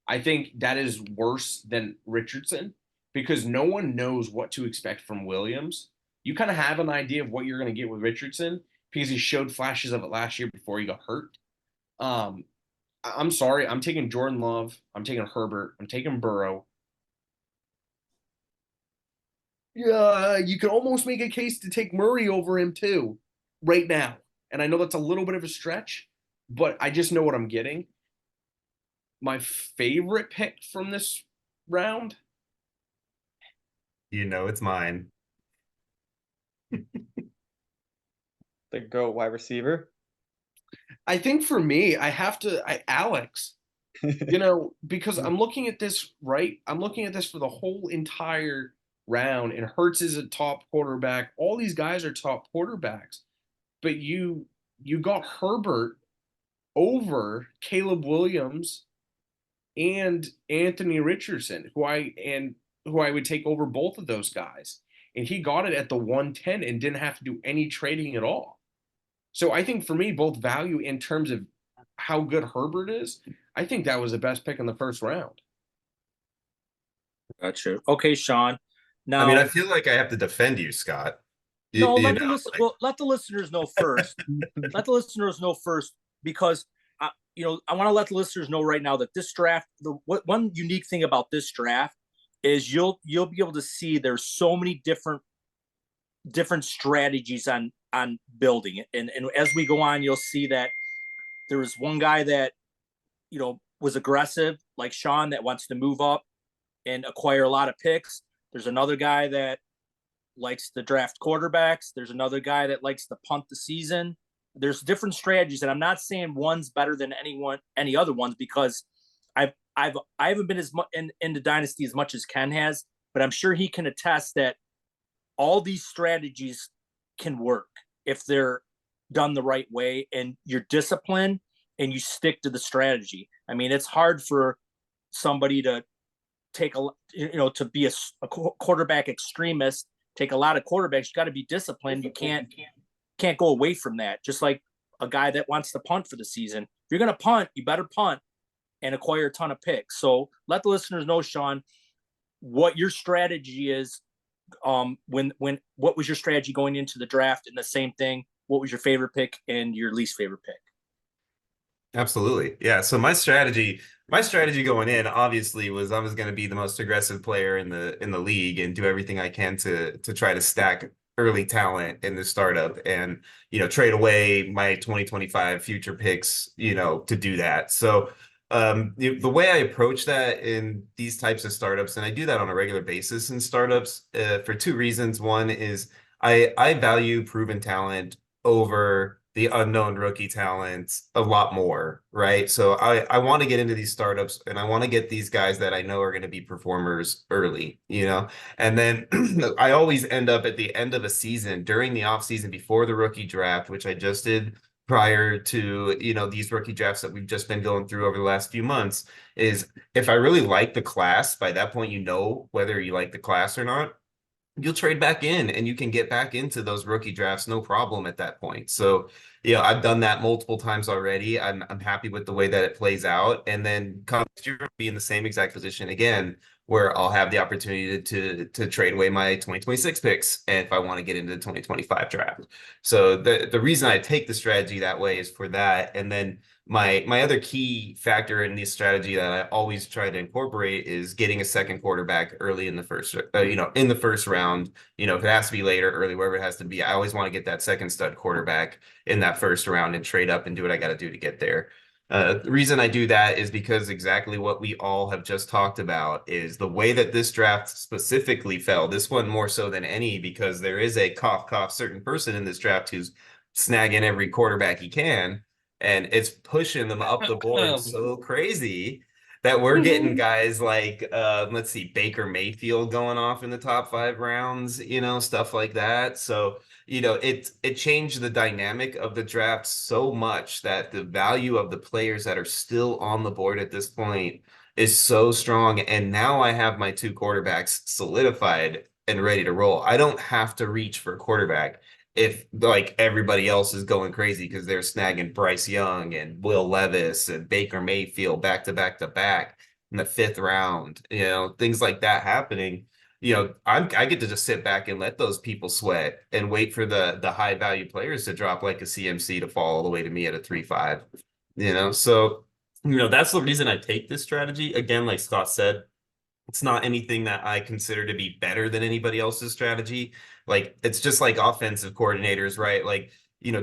I think that is worse than Richardson because no one knows what to expect from Williams. You kind of have an idea of what you're going to get with Richardson because he showed flashes of it last year before he got hurt. I'm sorry. I'm taking Jordan Love. I'm taking Herbert. I'm taking Burrow. Yeah, you can almost make a case to take Murray over him too, right now. And I know that's a little bit of a stretch, but I just know what I'm getting. My favorite pick from this round. It's mine. The GOAT wide receiver. I think for me, Alex, because I'm looking at this, right? I'm looking at this for the whole entire round, and Hurts is a top quarterback. All these guys are top quarterbacks, but you got Herbert over Caleb Williams and Anthony Richardson, who I would take over both of those guys. And he got it at the 110 and didn't have to do any trading at all. So I think for me, both value in terms of how good Herbert is, I think that was the best pick in the first round. Gotcha. Okay, Sean. Now, I mean, I feel like I have to defend you, Scott. no, let the listeners know first. Let the listeners know first because I want to let the listeners know right now that this draft, one unique thing about this draft is you'll be able to see there's so many different strategies on building it, and as we go on, you'll see that there was one guy that was aggressive like Sean that wants to move up and acquire a lot of picks. There's another guy that likes to draft quarterbacks. There's another guy that likes to punt the season. There's different strategies, and I'm not saying one's better than any other ones because I haven't been as much into Dynasty as much as Ken has, but I'm sure he can attest that all these strategies can work if they're done the right way and you're disciplined and you stick to the strategy. I mean, it's hard for somebody to take to be a quarterback extremist, take a lot of quarterbacks. You got to be disciplined. You can't go away from that. Just like a guy that wants to punt for the season. If you're going to punt, you better punt and acquire a ton of picks. So let the listeners know, Sean, what your strategy is. What was your strategy going into the draft? And the same thing, what was your favorite pick and your least favorite pick? Absolutely. Yeah. So my strategy going in obviously was I was going to be the most aggressive player in the league and do everything I can to try to stack early talent in the startup and trade away my 2025 future picks to do that. So the way I approach that in these types of startups, and I do that on a regular basis in startups for two reasons. One is I value proven talent over the unknown rookie talent a lot more, right? So I want to get into these startups and I want to get these guys that I know are going to be performers early, and then I always end up at the end of a season during the off season before the rookie draft, which I just did prior to these rookie drafts that we've just been going through over the last few months, is if I really like the class, by that point whether you like the class or not, you'll trade back in and you can get back into those rookie drafts no problem at that point. So I've done that multiple times already. I'm happy with the way that it plays out, and then come next year be in the same exact position again where I'll have the opportunity to trade away my 2026 picks and if I want to get into the 2025 draft. So the reason I take the strategy that way is for that. And then my other key factor in this strategy that I always try to incorporate is getting a second quarterback early in the first round. If it has to be later, early, wherever it has to be, I always want to get that second stud quarterback in that first round and trade up and do what I got to do to get there. The reason I do that is because exactly what we all have just talked about is the way that this draft specifically fell. This one more so than any, because there is a certain person in this draft who's snagging every quarterback he can, and it's pushing them up the board so crazy that we're getting guys like let's see, Baker Mayfield going off in the top 5 rounds, stuff like that. So, it changed the dynamic of the draft so much that the value of the players that are still on the board at this point is so strong. And now I have my 2 quarterbacks solidified and ready to roll. I don't have to reach for a quarterback if like everybody else is going crazy because they're snagging Bryce Young and Will Levis and Baker Mayfield back to back to back in the 5th round, things like that happening. I get to just sit back and let those people sweat and wait for the high value players to drop like a CMC to fall all the way to me at a 3-5. So that's the reason I take this strategy. Again, like Scott said, it's not anything that I consider to be better than anybody else's strategy. Like, it's just like offensive coordinators, right? Like,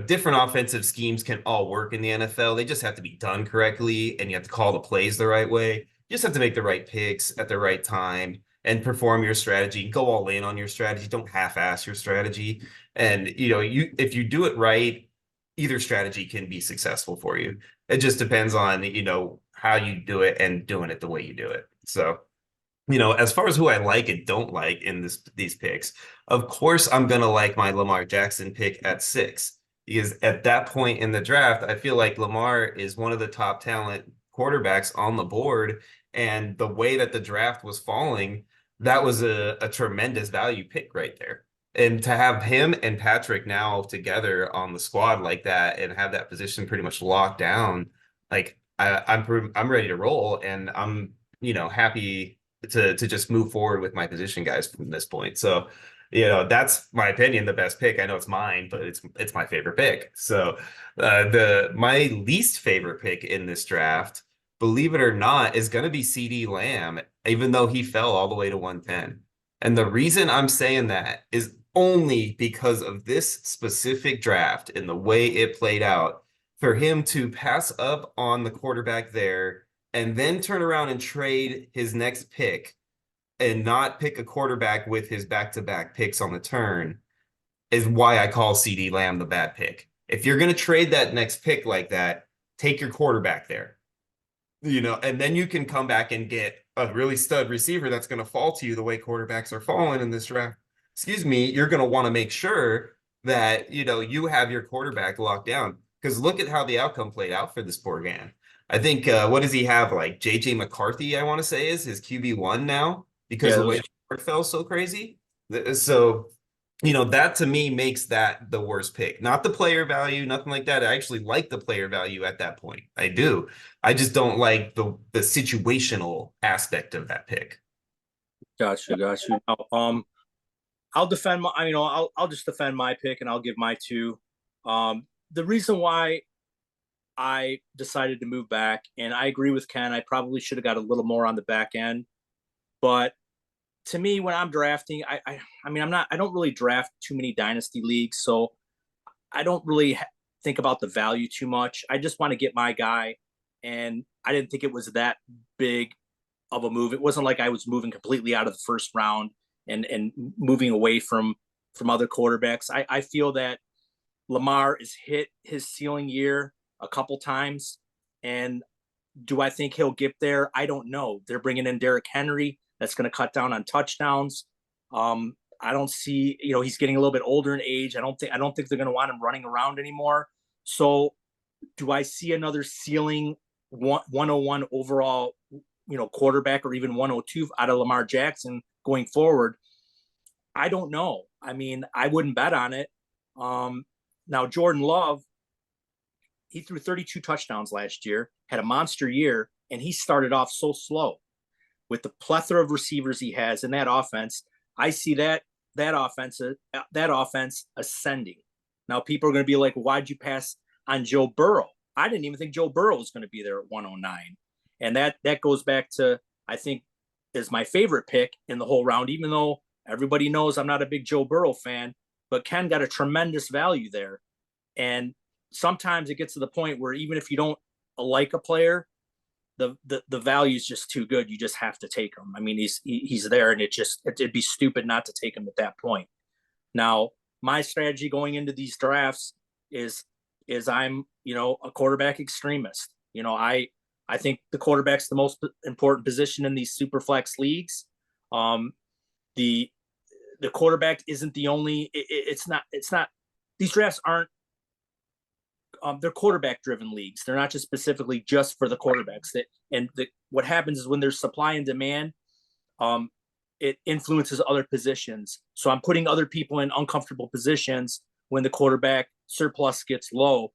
different offensive schemes can all work in the NFL. They just have to be done correctly, and you have to call the plays the right way. You just have to make the right picks at the right time and perform your strategy. Go all in on your strategy. Don't half-ass your strategy. And, if you do it right, either strategy can be successful for you. It just depends on, how you do it and doing it the way you do it. So, as far as who I like and don't like in these picks, of course, I'm going to like my Lamar Jackson pick at 6, because at that point in the draft, I feel like Lamar is one of the top talent quarterbacks on the board. And the way that the draft was falling, that was a tremendous value pick right there. And to have him and Patrick now together on the squad like that and have that position pretty much locked down, like I'm ready to roll, and I'm happy to just move forward with my position guys from this point. So, that's my opinion, the best pick. I know it's mine, but it's my favorite pick. So, my least favorite pick in this draft, believe it or not, is going to be CD Lamb, even though he fell all the way to 110. And the reason I'm saying that is only because of this specific draft and the way it played out. For him to pass up on the quarterback there and then turn around and trade his next pick and not pick a quarterback with his back-to-back picks on the turn is why I call CD Lamb the bad pick. If you're going to trade that next pick like that, take your quarterback there. And then you can come back and get a really stud receiver that's going to fall to you the way quarterbacks are falling in this draft. You're going to want to make sure that, you have your quarterback locked down, because look at how the outcome played out for this poor man. I think, what does he have? Like JJ McCarthy, I want to say, is his QB1 now because the way the board fell so crazy. So, that to me makes that the worst pick. Not the player value, nothing like that. I actually like the player value at that point. I do. I just don't like the situational aspect of that pick. Gotcha. Now, I'll defend my, I'll just defend my pick, and I'll give my 2. The reason why I decided to move back, and I agree with Ken, I probably should have got a little more on the back end, but to me, when I'm drafting, I don't really draft too many dynasty leagues, so I don't really think about the value too much. I just want to get my guy, and I didn't think it was that big of a move. It wasn't like I was moving completely out of the first round and moving away from other quarterbacks. I feel that Lamar has hit his ceiling year a couple times, and do I think he'll get there? I don't know. They're bringing in Derrick Henry. That's going to cut down on touchdowns. I don't see, he's getting a little bit older in age. I don't think they're going to want him running around anymore. So do I see another ceiling 101 overall, quarterback, or even 102 out of Lamar Jackson going forward? I don't know. I wouldn't bet on it. Now, Jordan Love, he threw 32 touchdowns last year, had a monster year, and he started off so slow. With the plethora of receivers he has in that offense, I see that offense ascending. Now, people are going to be like, why'd you pass on Joe Burrow? I didn't even think Joe Burrow was going to be there at 109. And that goes back to, I think, is my favorite pick in the whole round, even though everybody knows I'm not a big Joe Burrow fan, but Ken got a tremendous value there. And sometimes it gets to the point where even if you don't like a player, the value is just too good. You just have to take him. He's there, and it'd be stupid not to take him at that point. Now, my strategy going into these drafts is I'm, a quarterback extremist. I I think the quarterback's the most important position in these super flex leagues. The quarterback isn't the only. It's not. These drafts aren't. They're quarterback driven leagues. They're not just specifically just for the quarterbacks. What happens is when there's supply and demand, it influences other positions. So I'm putting other people in uncomfortable positions when the quarterback surplus gets low.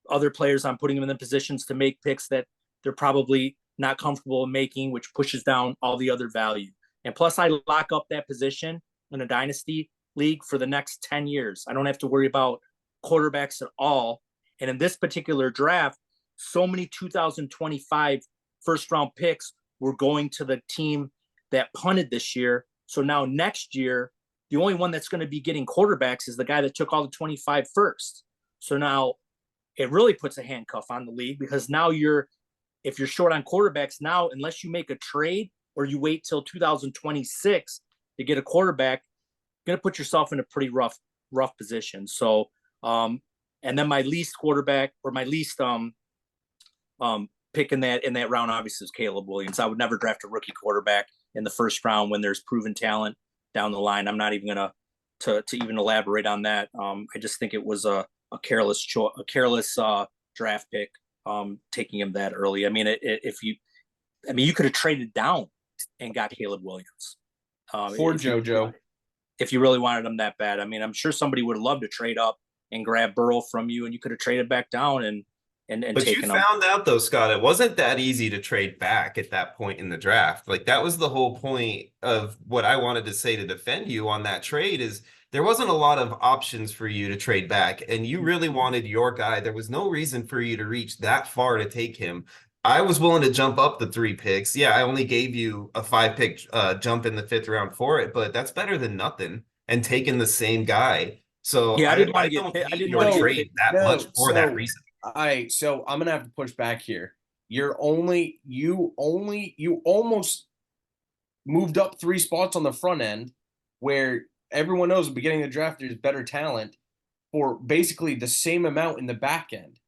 Other players, I'm putting them in the positions to make picks that they're probably not comfortable in making, which pushes down all the other value. And plus, I lock up that position in a dynasty league for the next 10 years. I don't have to worry about quarterbacks at all. And in this particular draft, so many 2025 first round picks were going to the team that punted this year. So now next year, the only one that's going to be getting quarterbacks is the guy that took all the 25 first. So now it really puts a handcuff on the league, because now if you're short on quarterbacks now, unless you make a trade or you wait till 2026 to get a quarterback, you're going to put yourself in a pretty rough position. So, and then my least quarterback, or my least pick in that round, obviously, is Caleb Williams. I would never draft a rookie quarterback in the first round when there's proven talent down the line. I'm not even going to even elaborate on that. I just think it was a careless draft pick, taking him that early. I mean, you could have traded down and got Caleb Williams for JoJo if you really wanted him that bad. I mean, I'm sure somebody would have loved to trade up and grab Burrow from you, and you could have traded back down and but taken you him. found out though, Scott, it wasn't that easy to trade back at that point in the draft. Like, that was the whole point of what I wanted to say to defend you on that trade, is there wasn't a lot of options for you to trade back, and you really wanted your guy. There was no reason for you to reach that far to take him. I was willing to jump up the 3 picks. Yeah, I only gave you a 5-pick jump in the 5th round for it, but that's better than nothing and taking the same guy. So yeah, I didn't want to don't get. I hate didn't your want to trade that much for that reason. All right, so I'm gonna have to push back here. You almost moved up 3 spots on the front end, where everyone knows at the beginning of the draft there's better talent, for basically the same amount in the back end.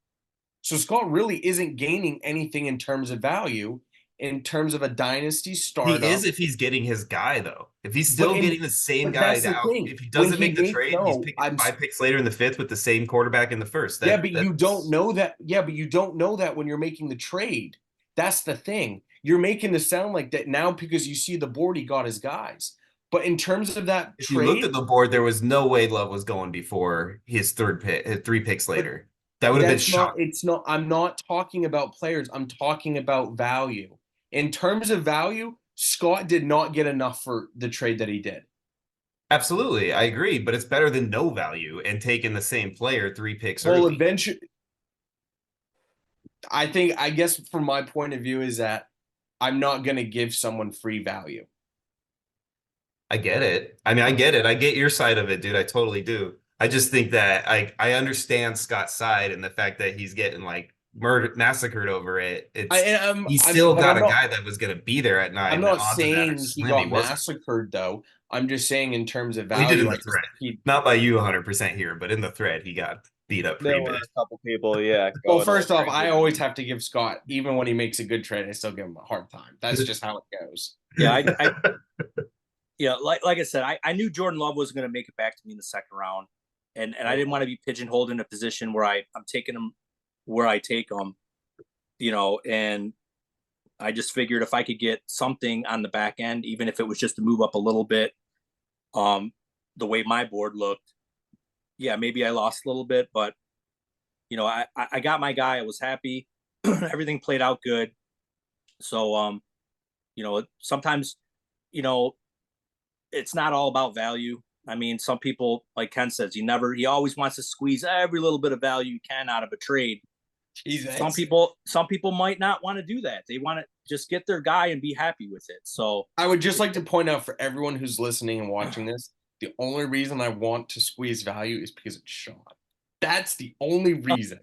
So Scott really isn't gaining anything in terms of value, in terms of a dynasty startup. He is if he's getting his guy, though. If he's still getting the same guy, if he doesn't make the trade, he's picking 5 picks later in the 5th with the same quarterback in the 1st. You don't know that. Yeah, but you don't know that when you're making the trade. That's the thing. You're making it sound like that now because you see the board, he got his guys. But in terms of that if trade, you looked at the board, there was no way Love was going before his 3rd pick, 3 picks later. That would have been shocking. It's not. I'm not talking about players. I'm talking about value. In terms of value, Scott did not get enough for the trade that he did. Absolutely, I agree, but it's better than no value and taking the same player 3 picks early. Well, eventually, I guess from my point of view is that I'm not going to give someone free value. I get it. I mean, I get it. I get your side of it, dude. I totally do. I just think that I understand Scott's side, and the fact that he's getting like massacred over it. He's still got a guy that was going to be there at 9. I'm not saying he got massacred, though. I'm just saying in terms of value. He did in the thread. Not by you 100% here, but in the thread, he got beat up pretty bad. A couple people, yeah. Well, first off, I always have to give Scott, even when he makes a good trade, I still give him a hard time. That's just how it goes. Yeah, yeah, like I said, I knew Jordan Love was going to make it back to me in the 2nd round, and I didn't want to be pigeonholed in a position where I'm taking him where I take him, and I just figured if I could get something on the back end, even if it was just to move up a little bit, the way my board looked, yeah, maybe I lost a little bit, but I got my guy. I was happy. Everything played out good. So, sometimes, it's not all about value. I mean, some people, like Ken says, he always wants to squeeze every little bit of value you can out of a trade. Jesus. Some people might not want to do that. They want to just get their guy and be happy with it. So I would just like to point out for everyone who's listening and watching this, the only reason I want to squeeze value is because it's Sean. That's the only reason.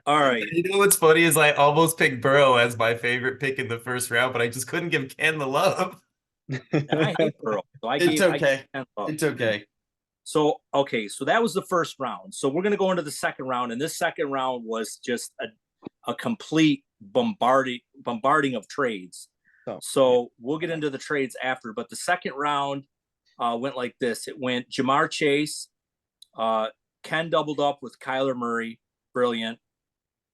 All right. You know what's funny is I almost picked Burrow as my favorite pick in the 1st round, but I just couldn't give Ken the love. I hate Burrow. So It's okay. It's okay. So, okay, so that was the first round. So we're going to go into the second round, and this second round was just a complete bombarding of trades. So we'll get into the trades after, but the second round went like this. It went Jamar Chase, Ken doubled up with Kyler Murray, brilliant.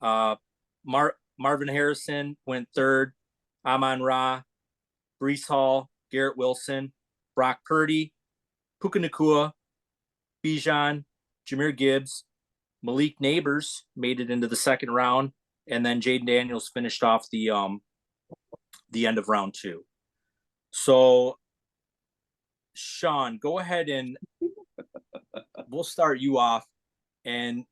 Marvin Harrison went third, Amon-Ra, Breece Hall, Garrett Wilson, Brock Purdy, Puka Nacua, Bijan, Jahmyr Gibbs, Malik Neighbors made it into the second round, and then Jaden Daniels finished off the end of round 2. So, Sean, go ahead and we'll start you off. And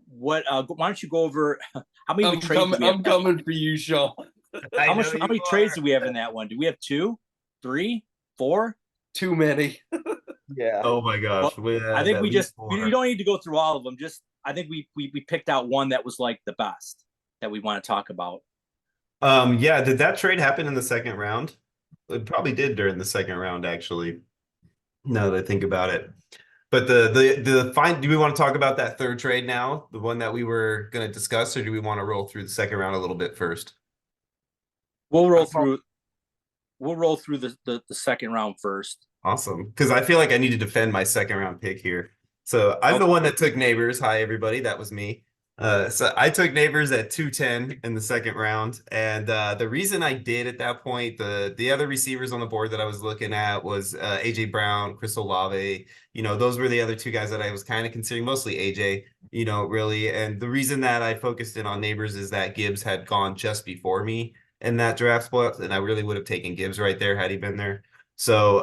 why don't you go over how many trades? I'm coming for you, Sean. How many trades do we have in that one? Do we have 2, 3, 4? Too many. Yeah. Oh my gosh. Well, I think we just you don't need to go through all of them. Just I think we picked out one that was like the best that we want to talk about. Yeah, did that trade happen in the second round? It probably did during the second round, actually. Now that I think about it. But the fine, do we want to talk about that third trade now? The one that we were going to discuss, or do we want to roll through the second round a little bit first? We'll roll through the second round first. Awesome. Because I feel like I need to defend my second round pick here. So I'm the one that took Neighbors. Hi, everybody. That was me. So I took Neighbors at 210 in the second round. And the reason I did at that point, the other receivers on the board that I was looking at was AJ Brown, Chris Olave. Those were the other 2 guys that I was kind of considering, mostly AJ, really. And the reason that I focused in on Neighbors is that Gibbs had gone just before me in that draft spot. And I really would have taken Gibbs right there had he been there. So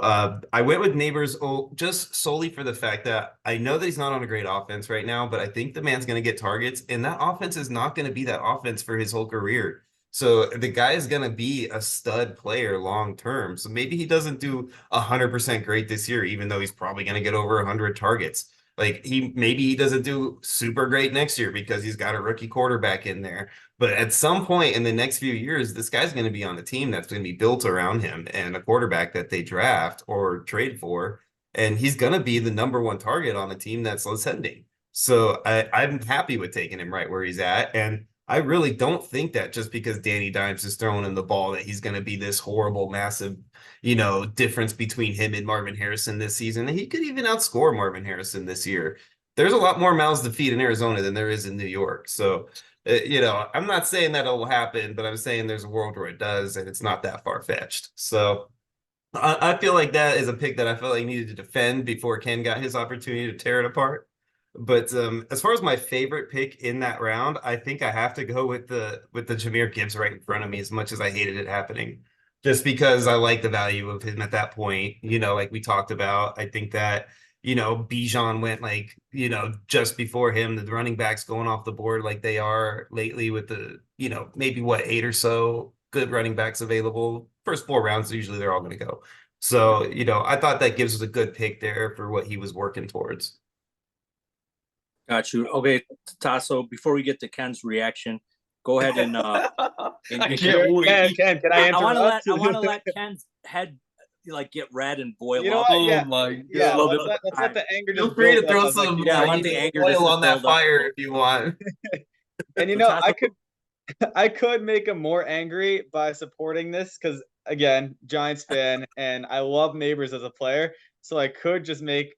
I went with Neighbors just solely for the fact that I know that he's not on a great offense right now, but I think the man's going to get targets, and that offense is not going to be that offense for his whole career. So the guy is going to be a stud player long term. So maybe he doesn't do 100% great this year, even though he's probably going to get over 100 targets. Like maybe he doesn't do super great next year because he's got a rookie quarterback in there. But at some point in the next few years, this guy's going to be on a team that's going to be built around him and a quarterback that they draft or trade for. And he's going to be the number 1 target on a team that's ascending. So I'm happy with taking him right where he's at. And I really don't think that just because Danny Dimes is throwing him the ball that he's going to be this horrible, massive, difference between him and Marvin Harrison this season. He could even outscore Marvin Harrison this year. There's a lot more mouths to feed in Arizona than there is in New York. So, I'm not saying that it will happen, but I'm saying there's a world where it does, and it's not that far-fetched. So I feel like that is a pick that I felt like needed to defend before Ken got his opportunity to tear it apart. But as far as my favorite pick in that round, I think I have to go with the Jahmyr Gibbs right in front of me, as much as I hated it happening. Just because I like the value of him at that point, like we talked about. I think that Bijan went just before him. The running backs going off the board like they are lately with the, maybe 8 or so good running backs available. First 4 rounds, usually they're all going to go. So, I thought that Gibbs was a good pick there for what he was working towards. Got you. Okay, Taso, before we get to Ken's reaction, go ahead and I can't wait. Ken, can I interrupt? I want to let Ken's head get red and boil up. What? Yeah. Oh my god. Yeah, let's let the anger Feel just free to build throw up. some I want the anger oil to on that build up. fire if you want. And I could make him more angry by supporting this because again, Giants fan, and I love Neighbors as a player, so I could just make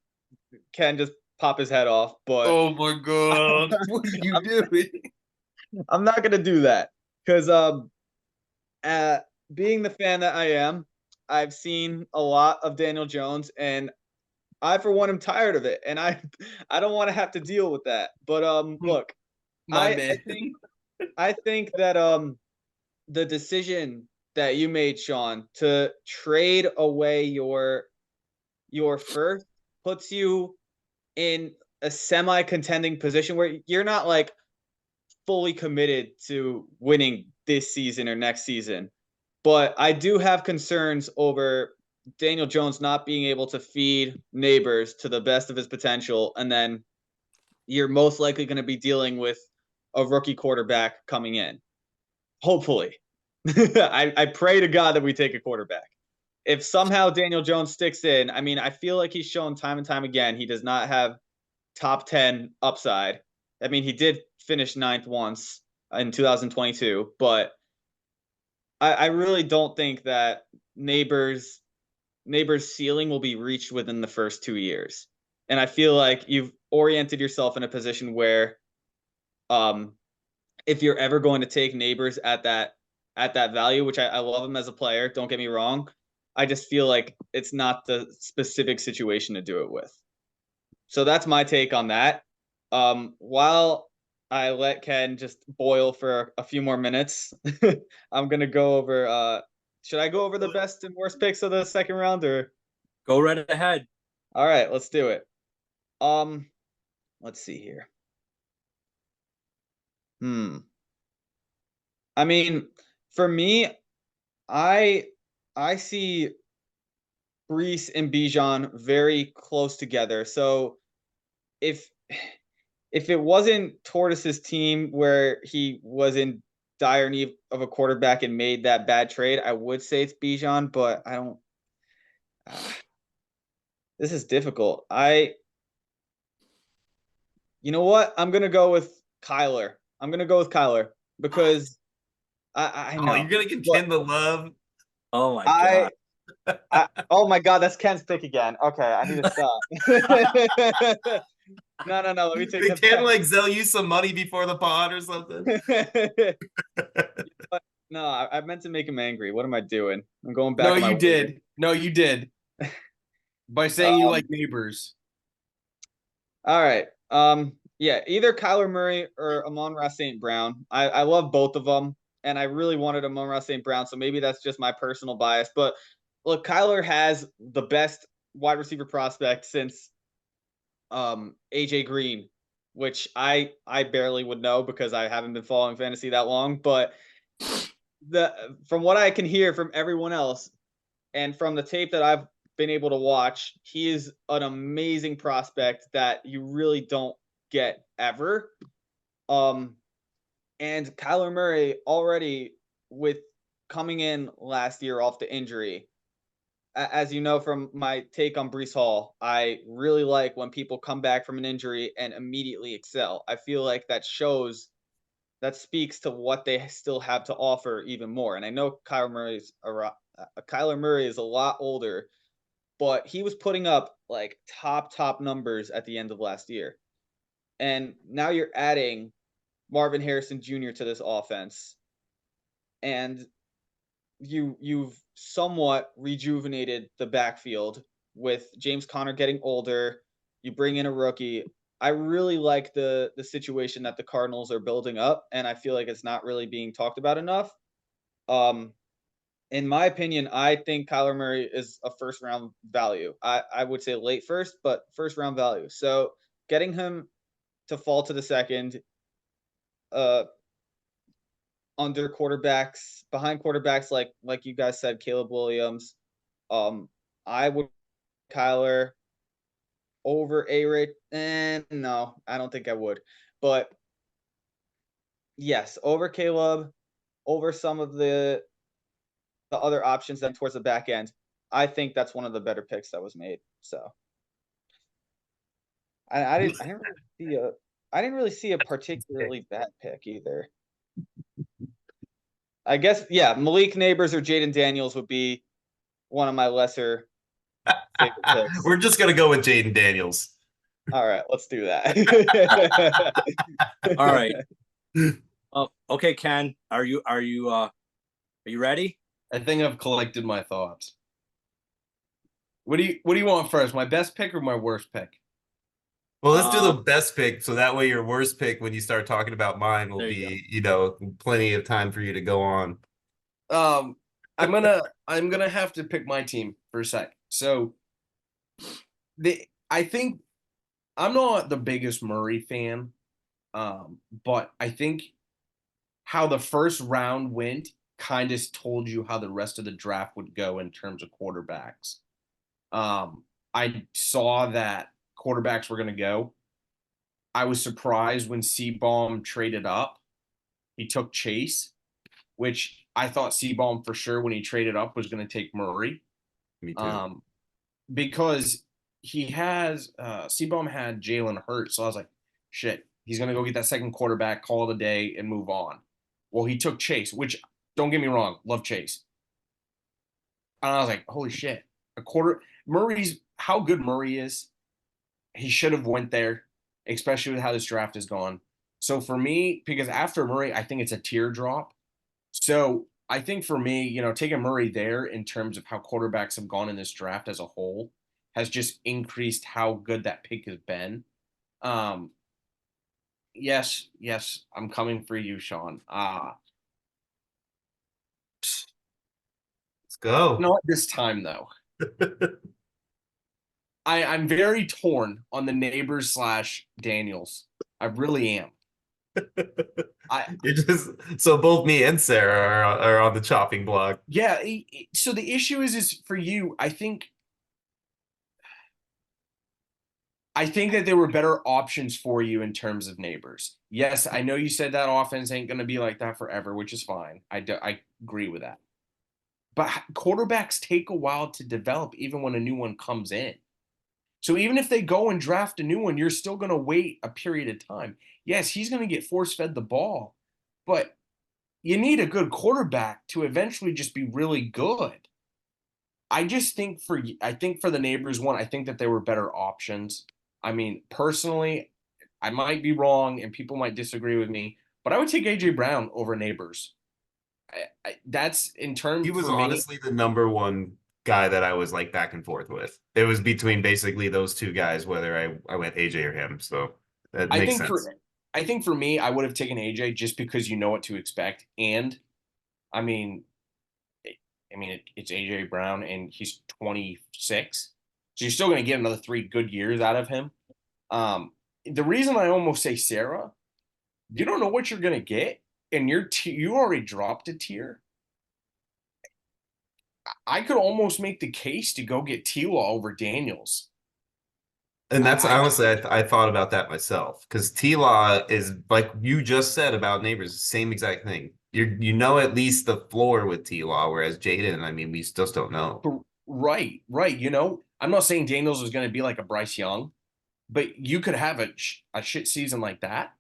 Ken just pop his head off. But Oh my god. What are you doing? I'm not gonna do that because being the fan that I am, I've seen a lot of Daniel Jones, and I for one am tired of it, and I don't want to have to deal with that. But look, I think that the decision that you made, Sean, to trade away your first puts you in a semi-contending position where you're not like fully committed to winning this season or next season. But I do have concerns over Daniel Jones not being able to feed Neighbors to the best of his potential, and then you're most likely going to be dealing with a rookie quarterback coming in. Hopefully. I pray to God that we take a quarterback. if somehow Daniel Jones sticks in, I mean, I feel like he's shown time and time again he does not have top 10 upside. I mean, he did finish 9th once in 2022, but I really don't think that Neighbors' ceiling will be reached within the first 2 years. And I feel like you've oriented yourself in a position where if you're ever going to take Neighbors at that value, which I love him as a player, don't get me wrong, I just feel like it's not the specific situation to do it with. So that's my take on that. While I let Ken just boil for a few more minutes, I'm gonna go over. Should I go over the best and worst picks of the second round, or? Go right ahead. All right, let's do it. Let's see here. I mean, for me, I see Brees and Bijan very close together. So if it wasn't Tortoise's team where he was in dire need of a quarterback and made that bad trade, I would say it's Bijan, but I don't. This is difficult. You know what? I'm gonna go with Kyler. Because I know. Oh, you're gonna give Ken the love. Oh my god. Oh my god, that's Ken's pick again. Okay, I need to stop. No. Let me take Did that Ken back. like sell you some money before the pod or something? No, I meant to make him angry. What am I doing? I'm going back. No, on my you word. did. No, you did. By saying you like Neighbors. All right. Yeah, either Kyler Murray or Amon-Ra St. Brown. I love both of them, and I really wanted Amon-Ra St. Brown, so maybe that's just my personal bias. But look, Kyler has the best wide receiver prospect since AJ Green, which I barely would know because I haven't been following fantasy that long. But from what I can hear from everyone else, and from the tape that I've been able to watch, he is an amazing prospect that you really don't get ever. And Kyler Murray already, with coming in last year off the injury, as you know from my take on Brees Hall, I really like when people come back from an injury and immediately excel. I feel like that speaks to what they still have to offer even more. And I know Kyler Murray is a lot older, but he was putting up like top numbers at the end of last year. And now you're adding Marvin Harrison Jr. to this offense. And you've somewhat rejuvenated the backfield with James Conner getting older. You bring in a rookie. I really like the situation that the Cardinals are building up, and I feel like it's not really being talked about enough. In my opinion, I think Kyler Murray is a first round value. I would say late first, but first round value. So getting him to fall to the second, behind quarterbacks like you guys said, Caleb Williams. I would Kyler over A-Rate. And no, I don't think I would. But yes, over Caleb, over some of the other options then towards the back end. I think that's one of the better picks that was made. So I didn't really see a particularly bad pick either. I guess, yeah, Malik Neighbors or Jaden Daniels would be one of my lesser favorite picks. We're just gonna go with Jaden Daniels. All right, let's do that. All right. Okay, Ken, are you ready? I think I've collected my thoughts. What do you want first? My best pick or my worst pick? Well, let's do the best pick, so that way your worst pick, when you start talking about mine, will be, plenty of time for you to go on. I'm gonna have to pick my team for a sec. So, I think I'm not the biggest Murray fan, but I think how the first round went kind of told you how the rest of the draft would go in terms of quarterbacks. I saw that quarterbacks were going to go. I was surprised when Seabaum traded up. He took Chase, which I thought Seabaum for sure when he traded up was going to take Murray. Me too. Because he has Seabaum had Jalen Hurts, so I was like, shit, he's gonna go get that second quarterback, call it a day, and move on. Well, he took Chase, which don't get me wrong, love Chase. And I was like, holy shit, a quarter. Murray's how good Murray is. He should have went there, especially with how this draft is gone. So for me, because after Murray, I think it's a teardrop. So I think for me, taking Murray there in terms of how quarterbacks have gone in this draft as a whole has just increased how good that pick has been. Um, yes, I'm coming for you, Sean. Let's go. Not this time though. I'm very torn on the neighbors slash Daniels. I really am. You're just so both me and Sarah are on the chopping block. Yeah. So the issue is for you. I think that there were better options for you in terms of neighbors. Yes, I know you said that offense ain't going to be like that forever, which is fine. I agree with that. But quarterbacks take a while to develop, even when a new one comes in. So even if they go and draft a new one, you're still going to wait a period of time. Yes, he's going to get force-fed the ball, but you need a good quarterback to eventually just be really good. I think for the neighbors one, I think that there were better options. I mean, personally, I might be wrong and people might disagree with me, but I would take AJ Brown over neighbors. That's in terms He was for me. honestly the number one guy that I was like back and forth with. It was between basically those two guys, whether I went AJ or him. So that makes sense. I think for me, I would have taken AJ just because you know what to expect. And I mean, it's AJ Brown and he's 26. So you're still going to get another 3 good years out of him. The reason I almost say Sarah, you don't know what you're going to get. And you already dropped a tier. I could almost make the case to go get Tila over Daniels. And that's honestly, I thought about that myself because T-Law is like you just said about neighbors, same exact thing. You know at least the floor with T-Law, whereas Jaden, I mean, we still don't know. Right. I'm not saying Daniels is going to be like a Bryce Young, but you could have a shit season like that,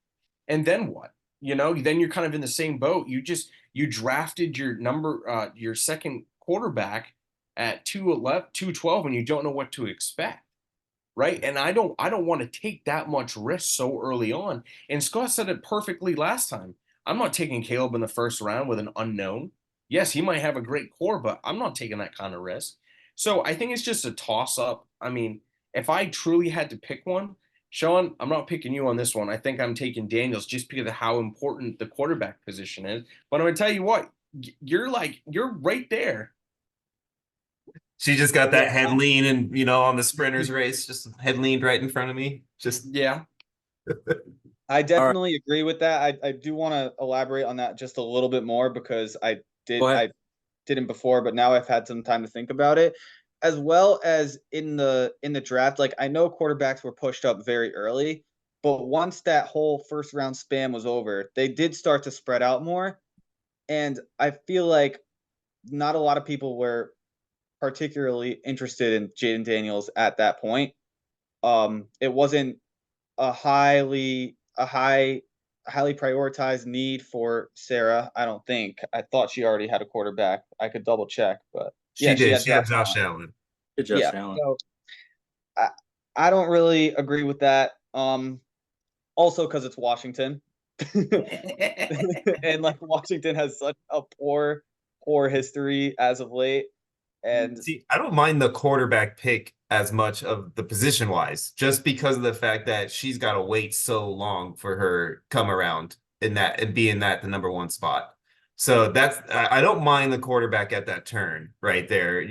and then what? Then you're kind of in the same boat. You drafted your second quarterback at 212, and you don't know what to expect. Right. And I don't want to take that much risk so early on. And Scott said it perfectly last time. I'm not taking Caleb in the first round with an unknown. Yes, he might have a great core, but I'm not taking that kind of risk. So I think it's just a toss up. I mean, if I truly had to pick one, Sean, I'm not picking you on this one. I think I'm taking Daniels just because of how important the quarterback position is. But I'm going to tell you what, you're right there. She just got that head lean and, on the sprinters race, just head leaned right in front of me. Just, yeah. I definitely agree with that. I do want to elaborate on that just a little bit more because I didn't before, but now I've had some time to think about it. As well as in the draft, like I know quarterbacks were pushed up very early, but once that whole first round spam was over, they did start to spread out more. And I feel like not a lot of people were particularly interested in Jaden Daniels at that point. It wasn't a highly prioritized need for Sarah. I don't think. I thought she already had a quarterback. I could double check, but she did. She had Josh Allen. Josh Allen. So I don't really agree with that. Also because it's Washington, and like Washington has such a poor history as of late. And see, I don't mind the quarterback pick as much of the position wise, just because of the fact that she's got to wait so long for her come around in that and being that the number one spot. So I don't mind the quarterback at that turn right there.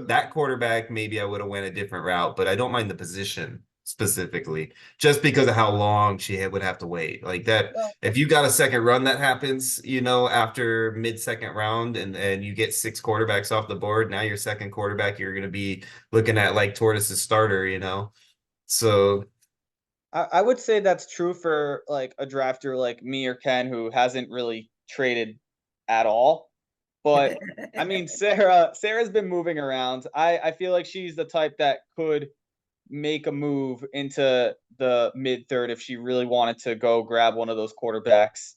That quarterback, maybe I would have went a different route, but I don't mind the position specifically just because of how long she would have to wait like that. If you got a second run that happens, after mid-second round and you get 6 quarterbacks off the board, now your second quarterback, you're going to be looking at like Tortoise's starter, so I would say that's true for like a drafter like me or Ken who hasn't really traded at all. But I mean, Sarah's been moving around. I feel like she's the type that could make a move into the mid third if she really wanted to go grab one of those quarterbacks,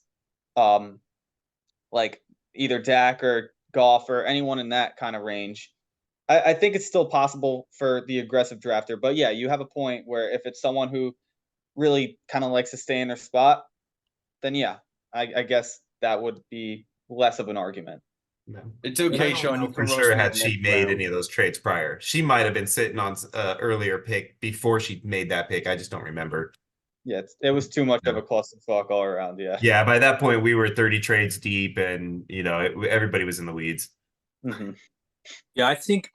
like either Dak or Goff or anyone in that kind of range. I think it's still possible for the aggressive drafter, but yeah, you have a point where if it's someone who really kind of likes to stay in their spot, then yeah, I guess that would be less of an argument. No. It's And I okay, don't Sean. know You for can roast sure me had the she next made round. any of those trades prior. She might have been sitting on earlier pick before she made that pick. I just don't remember. Yeah, it was too much of No. a clusterfuck all around. Yeah. Yeah, by that point we were 30 trades deep, and everybody was in the weeds. Mhm. Yeah, I think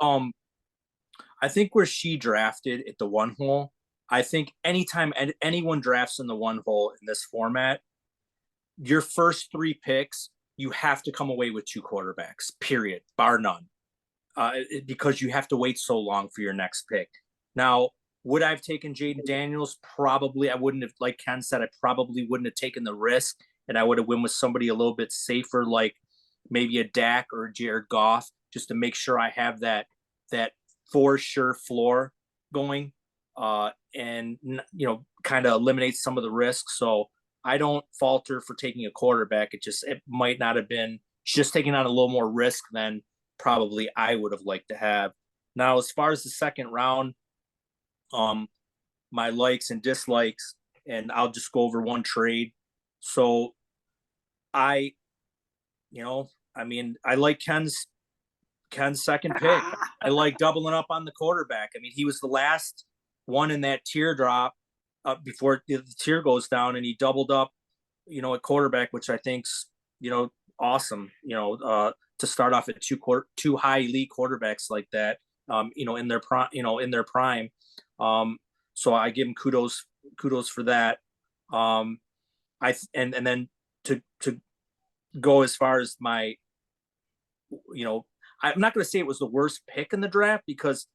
where she drafted at the one hole, I think anytime anyone drafts in the one hole in this format, your first three picks, you have to come away with two quarterbacks, period, bar none, because you have to wait so long for your next pick. Now, would I have taken Jaden Daniels? Probably. I wouldn't have, like Ken said, I probably wouldn't have taken the risk, and I would have went with somebody a little bit safer, like maybe a Dak or a Jared Goff, just to make sure I have that for sure floor going, and kind of eliminate some of the risks. So I don't falter for taking a quarterback. It might not have been just taking on a little more risk than probably I would have liked to have. Now, as far as the second round, my likes and dislikes, and I'll just go over one trade. So I, I like Ken's second pick. I like doubling up on the quarterback. I mean, he was the last one in that teardrop before the tier goes down, and he doubled up, at quarterback, which I think's, awesome. To start off at two high elite quarterbacks like that, in their prime. So I give him kudos for that. And then to go as far as my, I'm not going to say it was the worst pick in the draft because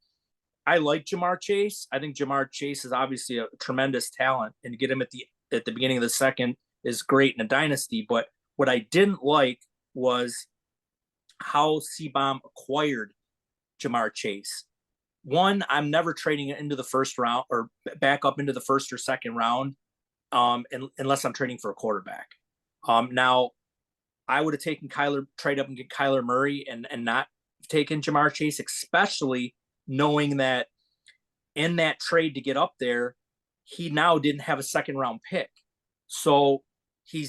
I like Jamar Chase. I think Jamar Chase is obviously a tremendous talent, and to get him at the beginning of the second is great in a dynasty. But what I didn't like was how CBOM acquired Jamar Chase. One, I'm never trading it into the first round or back up into the first or second round, unless I'm trading for a quarterback. Now, I would have taken trade up and get Kyler Murray and not taken Jamar Chase, especially knowing that in that trade to get up there, he now didn't have a second round pick. So he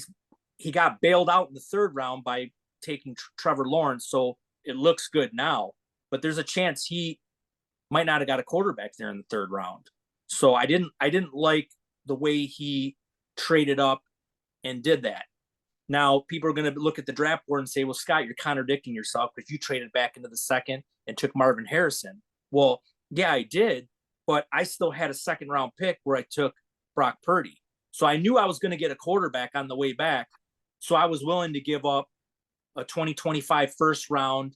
got bailed out in the third round by taking Trevor Lawrence. So it looks good now, but there's a chance he might not have got a quarterback there in the third round. So I didn't like the way he traded up and did that. Now, people are going to look at the draft board and say, well, Scott, you're contradicting yourself because you traded back into the second and took Marvin Harrison. Well, yeah, I did, but I still had a second round pick where I took Brock Purdy. So I knew I was going to get a quarterback on the way back. So I was willing to give up a 2025 first round,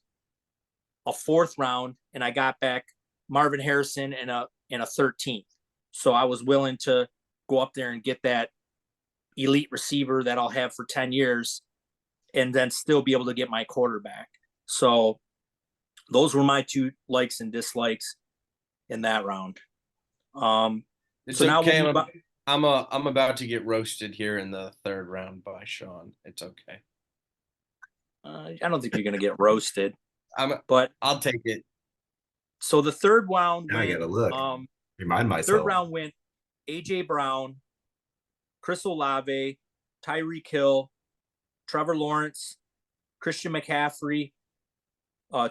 a fourth round, and I got back Marvin Harrison and a 13th. So I was willing to go up there and get that elite receiver that I'll have for 10 years and then still be able to get my quarterback. So those were my two likes and dislikes in that round. It's so okay. now I'm about to get roasted here in the third round by Sean. It's okay. I don't think you're going to get roasted, but I'll take it. So the third round Now I gotta look. Remind myself. Third round went AJ Brown, Chris Olave, Tyreek Hill, Trevor Lawrence, Christian McCaffrey,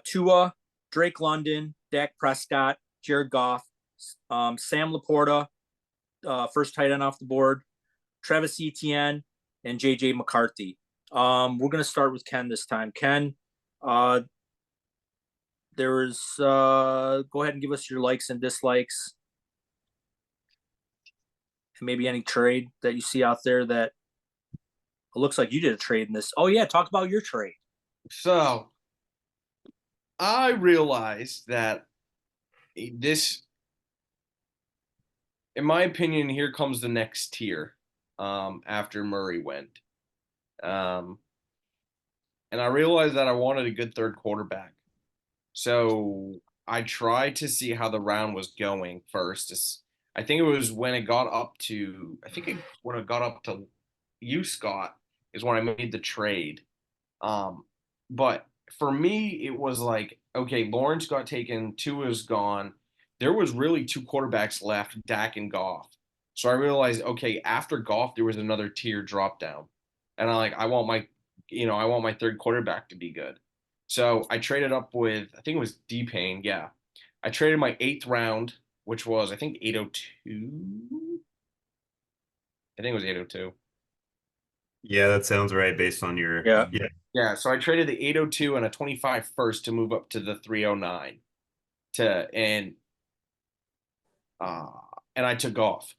Tua, Drake London, Dak Prescott, Jared Goff, Sam Laporta, first tight end off the board, Travis Etienne, and JJ McCarthy. We're going to start with Ken this time. Ken, go ahead and give us your likes and dislikes. And maybe any trade that you see out there that it looks like you did a trade in this. Oh, yeah. Talk about your trade. So I realized that this, in my opinion, here comes the next tier after Murray went. And and I realized that I wanted a good third quarterback. So I tried to see how the round was going first. I think it was when it got up to, when it got up to you, Scott, is when I made the trade. Um, but for me, it was like, okay, Lawrence got taken, Tua's gone. There was really two quarterbacks left, Dak and Goff. So I realized, okay, after Goff, there was another tier drop down. And I want my third quarterback to be good. So I traded up with, I think it was D-Pain. Yeah. I traded my 8th round, which was, I think, 802. I think it was 802. Yeah, that sounds right based on your Yeah. Yeah, so I traded the 802 and a 25 first to move up to the 309 to uh and I took off.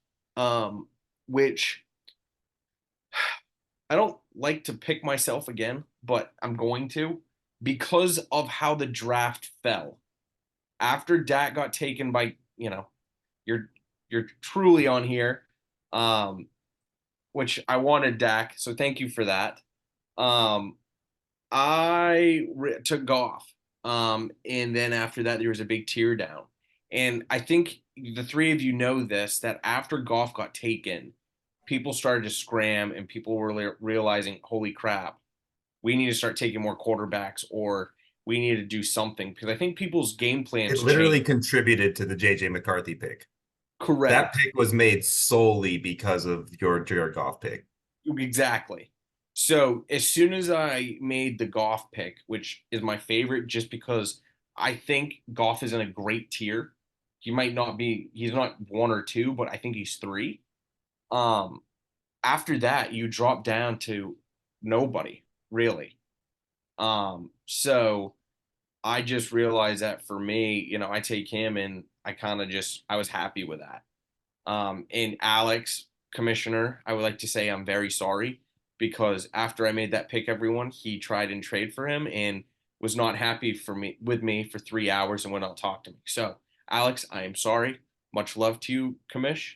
Which I don't like to pick myself again, but I'm going to because of how the draft fell. After Dak got taken by, you're you're truly on here. Um which I wanted Dak, so thank you for that. Um took Goff. And then after that, there was a big tear down. And I think the three of you know this that after Goff got taken, people started to scram and people were realizing, holy crap, we need to start taking more quarterbacks or we need to do something because I think people's game plans it literally changed. contributed to the JJ McCarthy pick. That Correct. pick was made solely because of your Jared Goff pick. Exactly. So as soon as I made the Goff pick, which is my favorite just because I think Goff is in a great tier. He's not 1 or 2, but I think he's 3. Um, After that, you drop down to nobody, really. So I just realized that for me, I take him and I was happy with that. And Alex, commissioner, I would like to say I'm very sorry because after I made that pick, everyone, he tried and trade for him and was not happy with me for 3 hours and would not talk to me. So, Alex, I am sorry. Much love to you, commish.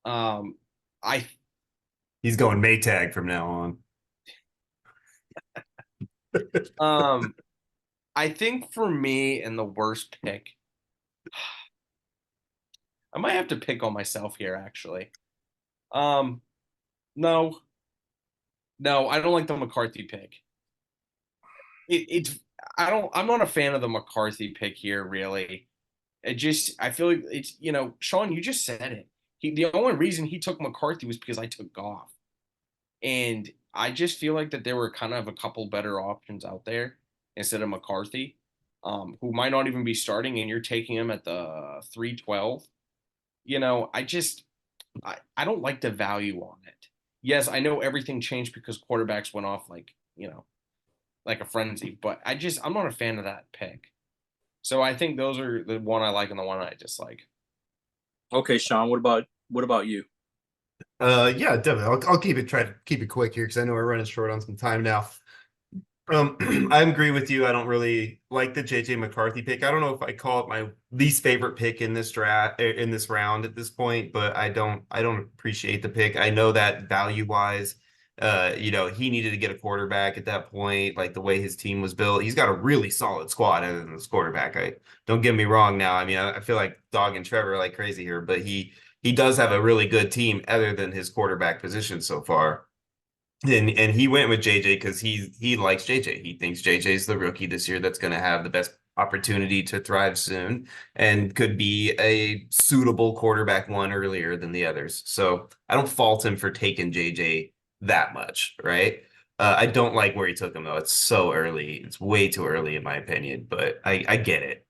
Um, I He's going Maytag from now on. um, I think for me and the worst pick, I might have to pick on myself here. Actually, um, no, no, I don't like the McCarthy pick. It's I'm not a fan of the McCarthy pick here, really. I feel like it's Sean, you just said it. The only reason he took McCarthy was because I took Goff. And I just feel like that there were kind of a couple better options out there instead of McCarthy, who might not even be starting, and you're taking him at the 312. I don't like the value on it. Yes, I know everything changed because quarterbacks went off like a frenzy, but I'm not a fan of that pick. So I think those are the one I like and the one I dislike. Okay, Sean, what about you? Yeah, definitely. I'll try to keep it quick here because I know we're running short on some time now. I agree with you. I don't really like the JJ McCarthy pick. I don't know if I call it my least favorite pick in this draft in this round at this point, but I don't appreciate the pick. I know that value wise, he needed to get a quarterback at that point, like the way his team was built. He's got a really solid squad other than this quarterback. I don't get me wrong now. I mean, I feel like Dog and Trevor are like crazy here, but he does have a really good team other than his quarterback position so far. And he went with JJ because he likes JJ. He thinks JJ is the rookie this year that's going to have the best opportunity to thrive soon and could be a suitable quarterback one earlier than the others. So I don't fault him for taking JJ that much, right? I don't like where he took him though. It's so early. It's way too early in my opinion, but I get it.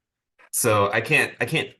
So I can't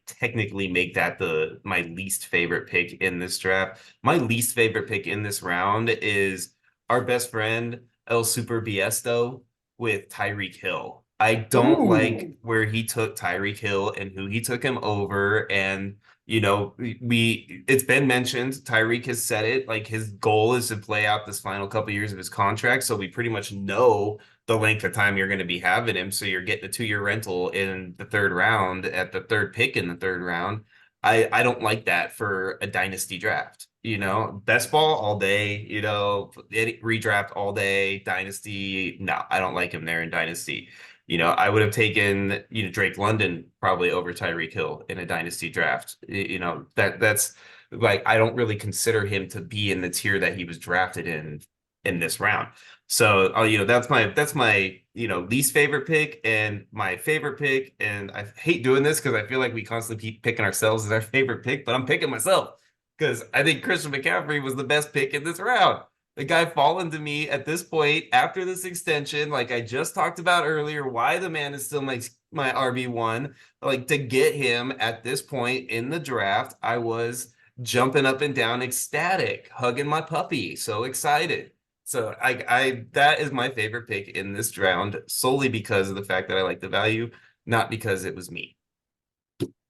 technically make that my least favorite pick in this draft. My least favorite pick in this round is our best friend El Super Biesto with Tyreek Hill. I don't like where he took Tyreek Hill and who he took him over. And it's been mentioned, Tyreek has said it, like his goal is to play out this final couple years of his contract. So we pretty much know the length of time you're going to be having him. So you're getting a 2-year rental in the third round at the third pick in the third round. I don't like that for a dynasty draft. You know, best ball all day, you know, redraft all day, dynasty. No, I don't like him there in dynasty. You know, I would have taken, you know, Drake London probably over Tyreek Hill in a dynasty draft. You know, that's like I don't really consider him to be in the tier that he was drafted in this round. So, you know, that's my you know least favorite pick and my favorite pick. And I hate doing this because I feel like we constantly keep picking ourselves as our favorite pick, but I'm picking myself because I think Christian McCaffrey was the best pick in this round. The guy fallen to me at this point after this extension, like I just talked about earlier, why the man is still my RB1. Like to get him at this point in the draft, I was jumping up and down, ecstatic, hugging my puppy, so excited. So I that is my favorite pick in this round solely because of the fact that I like the value, not because it was me.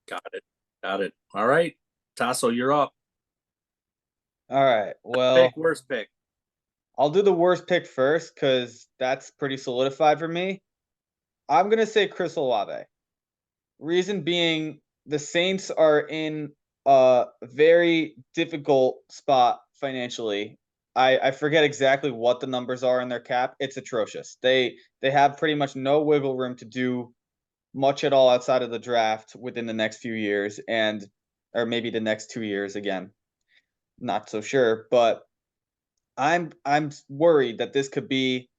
Got it. Got it. All right. Tasso, you're up. All right. Well, Pick, worst pick. I'll do the worst pick first because that's pretty solidified for me. I'm gonna say Chris Olave. Reason being, the Saints are in a very difficult spot financially. I forget exactly what the numbers are in their cap. It's atrocious. They have pretty much no wiggle room to do much at all outside of the draft within the next few years, and or maybe the next 2 years again. Not so sure, but I'm worried that this could be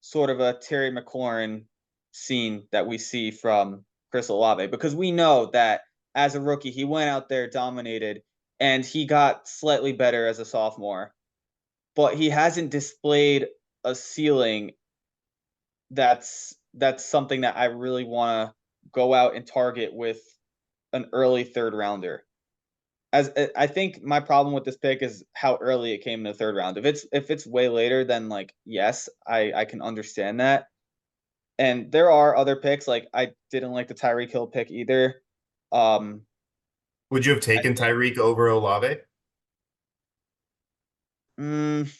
sort of a Terry McLaurin scene that we see from Chris Olave, because we know that as a rookie he went out there, dominated, and he got slightly better as a sophomore, but he hasn't displayed a ceiling that's something that I really want to go out and target with an early third rounder. As I think my problem with this pick is how early it came in the third round. If it's way later, then like yes, I can understand that. And there are other picks, like I didn't like the Tyreek Hill pick either. Would you have taken Tyreek over Olave? Mm,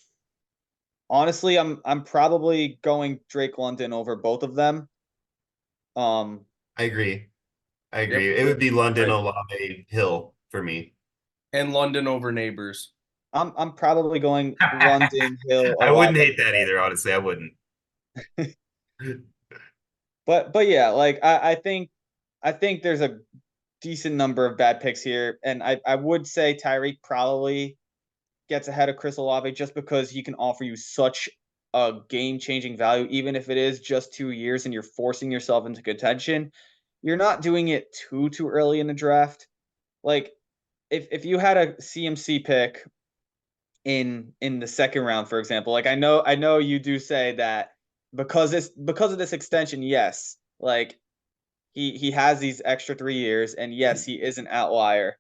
honestly, I'm probably going Drake London over both of them. Um, I agree. I Yep. agree. It would be London, Right. Olave, Hill for me. And London over Neighbors. I'm probably going London, Hill, I wouldn't Olave. hate that either, honestly. I wouldn't. But yeah, like I think there's a decent number of bad picks here, and I would say Tyreek probably gets ahead of Chris Olave just because he can offer you such a game-changing value, even if it is just 2 years and you're forcing yourself into contention. You're not doing it too early in the draft. Like if you had a CMC pick in the second round, for example, like I know you do say that because of this extension, yes, like he has these extra 3 years, and yes, he is an outlier.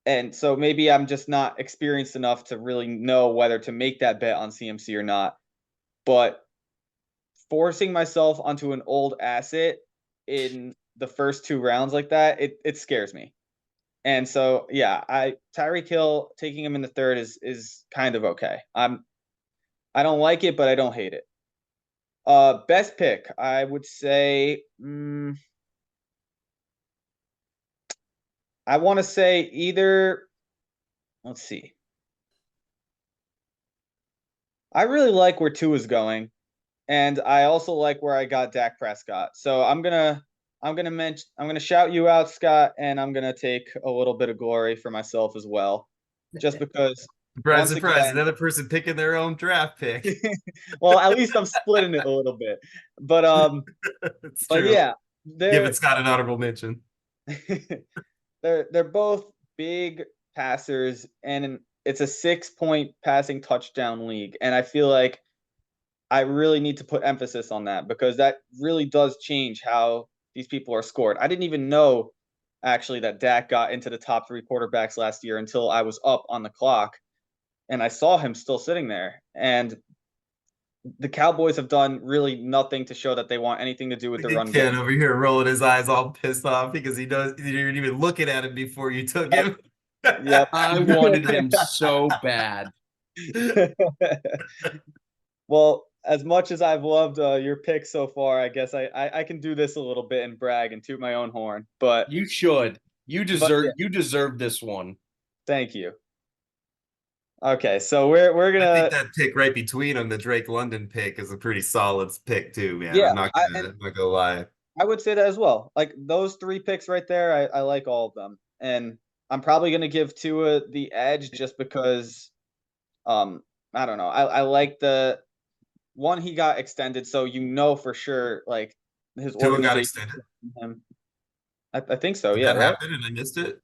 And so maybe I'm just not experienced enough to really know whether to make that bet on CMC or not. But forcing myself onto an old asset in the first 2 rounds like that, it scares me. And so yeah, Tyreek Hill taking him in the third is kind of okay. I don't like it, but I don't hate it. Best pick, I would say I want to say either. Let's see. I really like where Tua is going, and I also like where I got Dak Prescott. So I'm gonna shout you out, Scott, and I'm gonna take a little bit of glory for myself as well, just because Surprise, once surprise. again, Another person picking their own draft pick. well, at least I'm splitting it a little bit. But It's but true. yeah, Giving Scott an honorable mention. they're both big passers, and it's a 6-point passing touchdown league, and I feel like I really need to put emphasis on that because that really does change how these people are scored. I didn't even know actually that Dak got into the top 3 quarterbacks last year until I was up on the clock and I saw him still sitting there. And the Cowboys have done really nothing to show that they want anything to do with the run Ken game. over here rolling his eyes all pissed off because he knows you didn't even looking at him before you took him. Yep. I wanted him so bad. Well, as much as I've loved your pick so far, I guess I can do this a little bit and brag and toot my own horn. But You should. You yeah. deserve this one. Thank you. Okay, so we're I gonna think that pick right between them, the Drake London pick, is a pretty solid pick too, man. yeah. I'm not gonna lie. I would say that as well. Like those 3 picks right there, I like all of them, and I'm probably gonna give Tua the edge just because I don't know. I like the one he got extended, so for sure like his Tua got organization. extended. Him. I think so. Did Yeah, that right. happen and I missed it?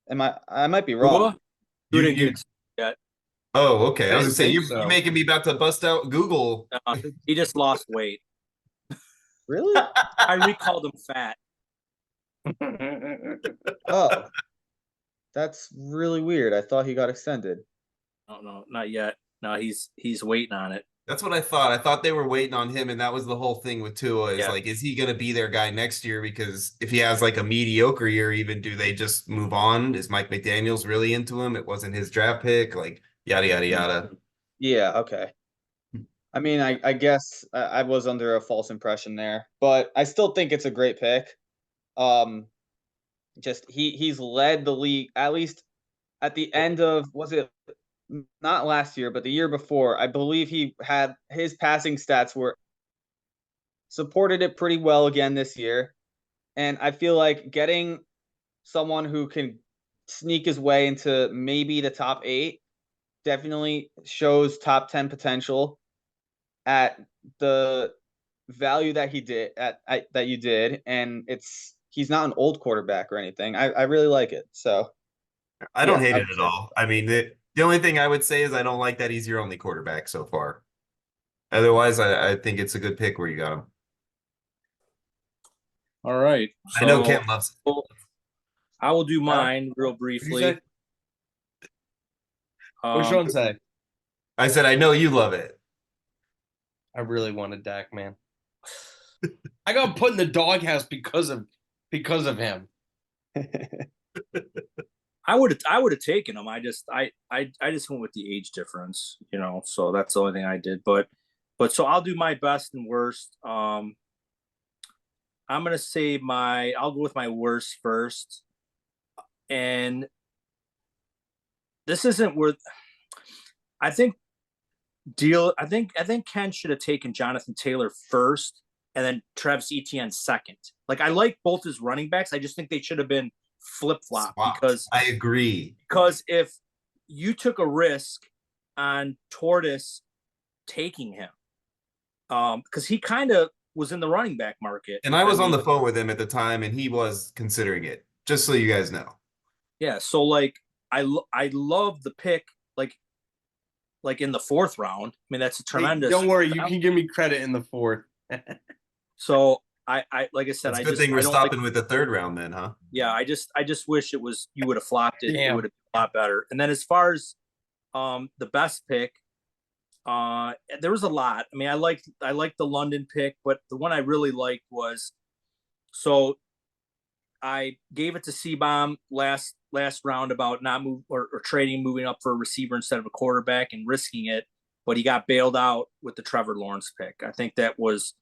I might be Tua? wrong. Who You didn't get you excited yet? Oh, okay. I I was didn't gonna say think you're so. making me about to bust out Google. He just lost weight. Really? I recalled him fat. Oh, that's really weird. I thought he got extended. No, not yet. No, he's waiting on it. That's what I thought. I thought they were waiting on him, and that was the whole thing with Tua. Is Yeah. like, is he gonna be their guy next year? Because if he has like a mediocre year, even do they just move on? Is Mike McDaniel's really into him? It wasn't his draft pick. Like yada yada yada. Yeah. Okay. I mean, I guess I was under a false impression there, but I still think it's a great pick. Just he's led the league at least at the end of was it not last year, but the year before. I believe he had his passing stats were supported it pretty well again this year, and I feel like getting someone who can sneak his way into maybe the top 8 definitely shows top 10 potential at the value that he did that you did, and he's not an old quarterback or anything. I really like it. So I don't yeah, hate I it would at say all. I mean, the only thing I would say is I don't like that he's your only quarterback so far. Otherwise, I think it's a good pick where you got him. All right. I know So Ken loves it. I will do mine real briefly. say? What'd Sean say? I said I know you love it. I really wanted Dak, man. I got put in the doghouse because of him. I would have taken him. I just went with the age difference, so that's the only thing I did. But so I'll do my best and worst. I'm gonna say I'll go with my worst first. And this isn't worth I think Ken should have taken Jonathan Taylor first and then Travis Etienne second. Like I like both his running backs. I just think they should have been flip-flop because I agree. Because if you took a risk on Tortoise taking him, because he kind of was in the running back market. And I was on the phone with him at the time, and he was considering it, just so you guys know. Yeah, so like I love the pick, like in the 4th round. I mean, that's a tremendous. Hey, don't worry, you can give me credit in the 4th. So I like I said, It's a good thing we're stopping with the 3rd round, then, huh? Yeah, I just wish it was you would have flopped it. Damn. It would have been a lot better. And then as far as the best pick, there was a lot. I mean, I liked the London pick, but the one I really liked was so I gave it to C-Bomb last round about not move or moving up for a receiver instead of a quarterback and risking it, but he got bailed out with the Trevor Lawrence pick. I think that was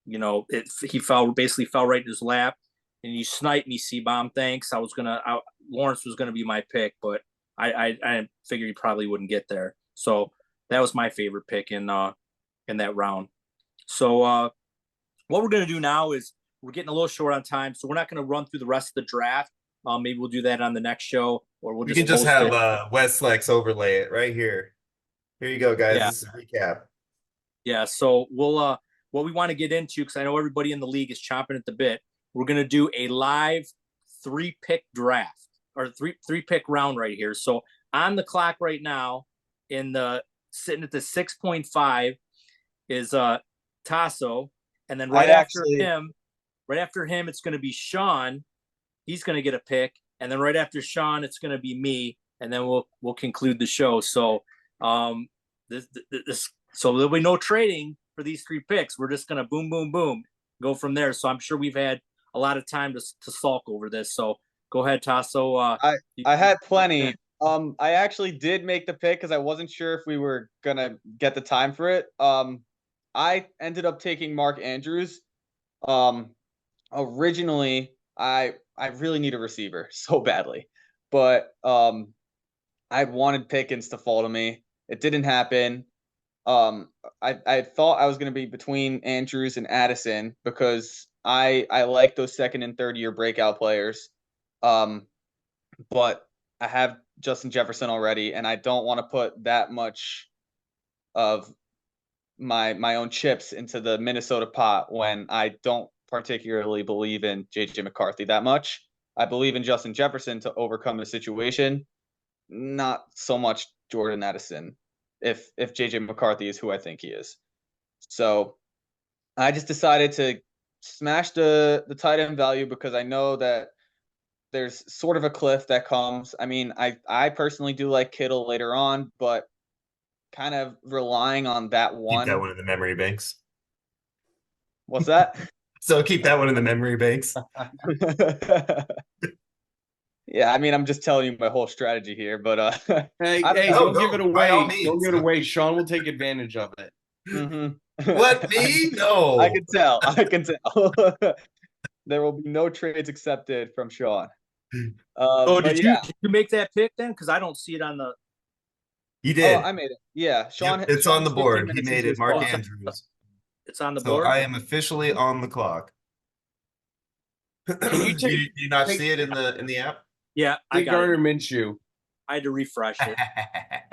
he basically fell right in his lap, and you sniped me, C-Bomb. Thanks. Lawrence was gonna be my pick, but I figured he probably wouldn't get there. So that was my favorite pick in that round. So what we're gonna do now is we're getting a little short on time, so we're not gonna run through the rest of the draft. Maybe we'll do that on the next show, or we'll You can just post have it. Westflex overlay it right here. Here you go, guys. Yeah. This is a recap. Yeah. So we'll what we want to get into, because I know everybody in the league is chomping at the bit. We're gonna do a live 3-pick draft or three pick round right here. So on the clock right now, sitting at the 6.5 is Taso, and then right after him, it's going to be Sean. He's going to get a pick, and then right after Sean, it's going to be me, and then we'll conclude the show. So so there'll be no trading for these 3 picks. We're just going to boom, boom, boom, go from there. So I'm sure we've had a lot of time to sulk over this. So go ahead, Tasso. I had plenty. I actually did make the pick because I wasn't sure if we were gonna get the time for it. I ended up taking Mark Andrews. Originally, I really need a receiver so badly. But I wanted Pickens to fall to me. It didn't happen. I thought I was going to be between Andrews and Addison because I like those second and third year breakout players. But I have Justin Jefferson already, and I don't want to put that much of my own chips into the Minnesota pot when I don't particularly believe in JJ McCarthy that much. I believe in Justin Jefferson to overcome the situation, not so much Jordan Addison if JJ McCarthy is who I think he is. So I just decided to smash the tight end value because I know that there's sort of a cliff that comes. I mean, I personally do like Kittle later on, but kind of relying on that Keep that one. one in the memory banks. What's that? So keep that one in the memory banks. Yeah, I mean, I'm just telling you my whole strategy here, but Hey, I don't hey, know. don't give it by all away. Don't means. give it away. Sean will take advantage of it. What, me? No. I can tell. I can tell. There will be no trades accepted from Sean. Oh, But did you make that pick then? Because I don't see it on the. He Oh, did. I made it. Yeah, Sean. Yep, it's Sean on the is 15 board. He minutes made into it. his Mark clock. Andrews. It's on the So board. I am officially on the clock. Can you Do take you not take- see it in the app? Yeah, I take got Gardner it. Minshew? I had to refresh it.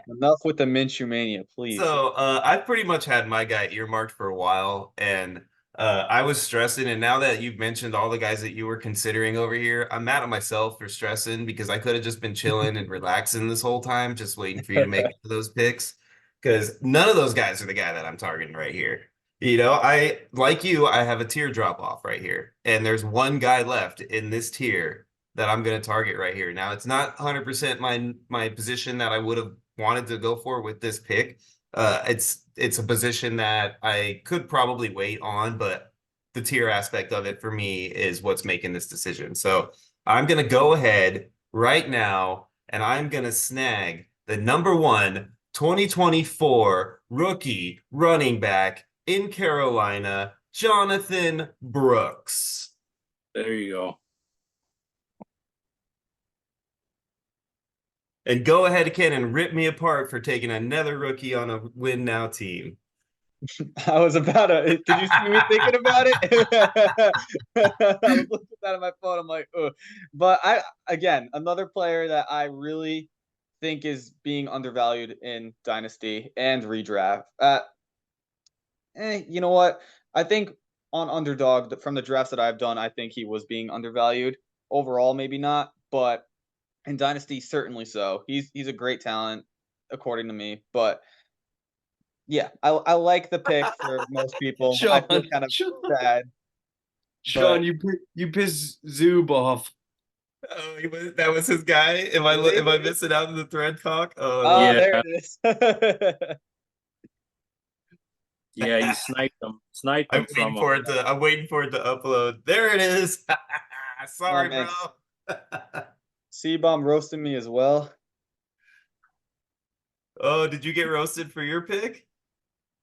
Enough with the Minshew mania, please. So I've pretty much had my guy earmarked for a while, and I was stressing. And now that you've mentioned all the guys that you were considering over here, I'm mad at myself for stressing because I could have just been chilling and relaxing this whole time, just waiting for you to make those picks. Because none of those guys are the guy that I'm targeting right here. You know, I like you, I have a tier drop off right here, and there's one guy left in this tier that I'm going to target right here. Now, it's not 100% my position that I would have wanted to go for with this pick. It's a position that I could probably wait on, but the tier aspect of it for me is what's making this decision. So I'm going to go ahead right now and I'm going to snag the number one 2024 rookie running back in Carolina, Jonathan Brooks. There you go. And go ahead, Ken, and rip me apart for taking another rookie on a win now team. I was about to. Did you see me thinking about it? I was looking at my phone. I'm like, ugh. But again, another player that I really think is being undervalued in Dynasty and redraft. You know what? I think on Underdog from the drafts that I've done, I think he was being undervalued. Overall, maybe not, but in Dynasty, certainly so. He's a great talent, according to me. But yeah, I like the pick for most people. I feel kind of sad. Sean, you pissed Zoob off. Oh, that was his guy. Am I missing out on the thread cock? Oh, Oh, Yeah. there it is. Yeah, you sniped him. Sniped him from him. I'm waiting for it to upload. There it is. Sorry, man. bro. C-Bomb roasted me as well. Oh, did you get roasted for your pick?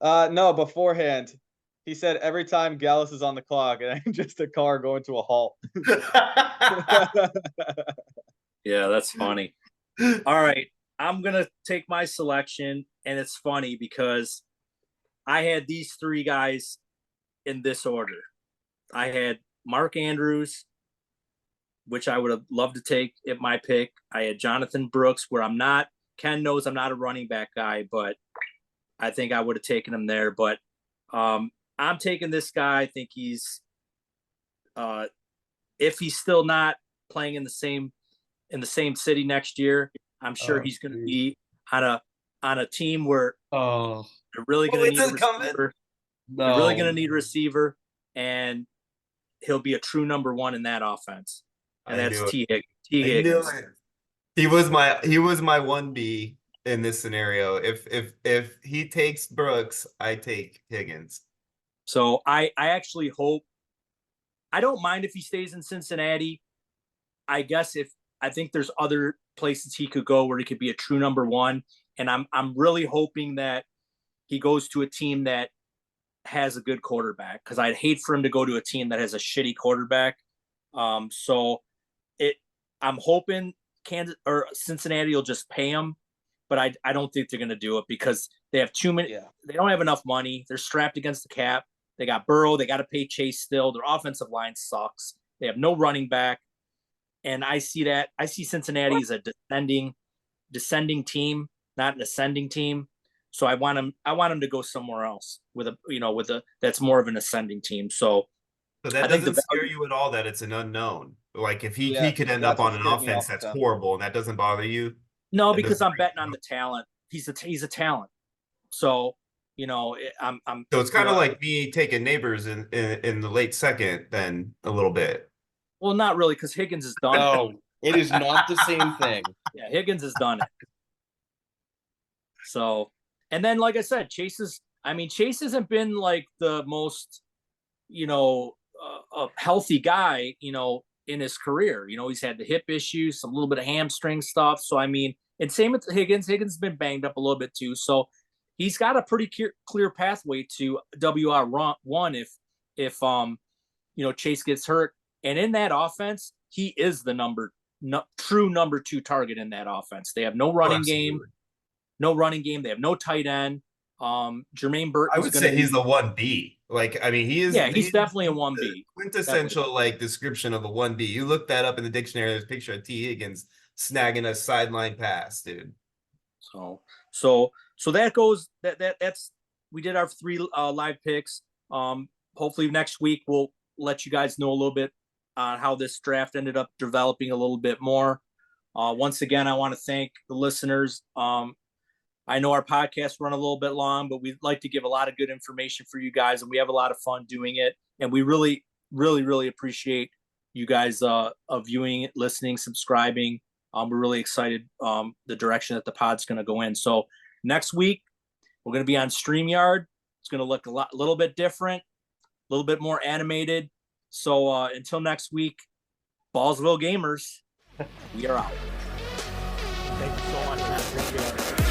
No, beforehand. He said every time Gallus is on the clock, and I'm just a car going to a halt. Yeah, that's funny. All right, I'm gonna take my selection, and it's funny because I had these three guys in this order. I had Mark Andrews, which I would have loved to take at my pick. I had Jonathan Brooks, where I'm not. Ken knows I'm not a running back guy, but I think I would have taken him there. But I'm taking this guy. I think he's, if he's still not playing in the same city next year, I'm sure he's going to be on a team where they're really going to need a receiver. They're really going to need a receiver, and he'll be a true number one in that offense. And that's T. Higgins. He was my 1B in this scenario. If he takes Brooks, I take Higgins. So I actually hope. I don't mind if he stays in Cincinnati. I guess I think there's other places he could go where he could be a true number one, and I'm really hoping that he goes to a team that has a good quarterback, because I'd hate for him to go to a team that has a shitty quarterback. So I'm hoping Kansas or Cincinnati will just pay him, but I don't think they're going to do it because they have too many. Yeah. They don't have enough money. They're strapped against the cap. They got Burrow. They got to pay Chase still. Their offensive line sucks. They have no running back. And I see Cincinnati as a descending team, not an ascending team. So I want him to go somewhere else with that's more of an ascending team. So that I think doesn't scare you at all that it's an unknown. Like if he Yeah, could end that's up what on an scared me offense off that's with them. horrible and that doesn't bother you. no, That because doesn't I'm freak betting you on out? the talent. He's a talent. So I'm. So it's kind of you know, like me taking Neighbors in the late second, then a little bit. well, not really, because Higgins has done it. No, it is not the same thing. Yeah, Higgins has done it. So, and then like I said, Chase hasn't been like the most, a healthy guy, in his career. He's had the hip issues, some little bit of hamstring stuff. So and same with Higgins. Higgins has been banged up a little bit too. So he's got a pretty clear pathway to WR1 if Chase gets hurt. And in that offense, he is the true number 2 target in that offense. They have no running game. No running game. They have no tight end. Jermaine Burton. I would say he's the 1B. Like, I mean, he is. Yeah, he's definitely a 1B. Quintessential like description of a 1B. You look that up in the dictionary. There's a picture of T. Higgins snagging a sideline pass, dude. So that goes. That's we did our 3 live picks. Hopefully next week we'll let you guys know a little bit on how this draft ended up developing a little bit more. Once again, I want to thank the listeners. I know our podcast run a little bit long, but we'd like to give a lot of good information for you guys, and we have a lot of fun doing it. And we really, really, really appreciate you guys viewing it, listening, subscribing. We're really excited the direction that the pod's going to go in. So next week, we're going to be on StreamYard. It's going to look a little bit different, a little bit more animated. So until next week, Ballsville Gamers, we are out. Thank you so much, man. Appreciate it.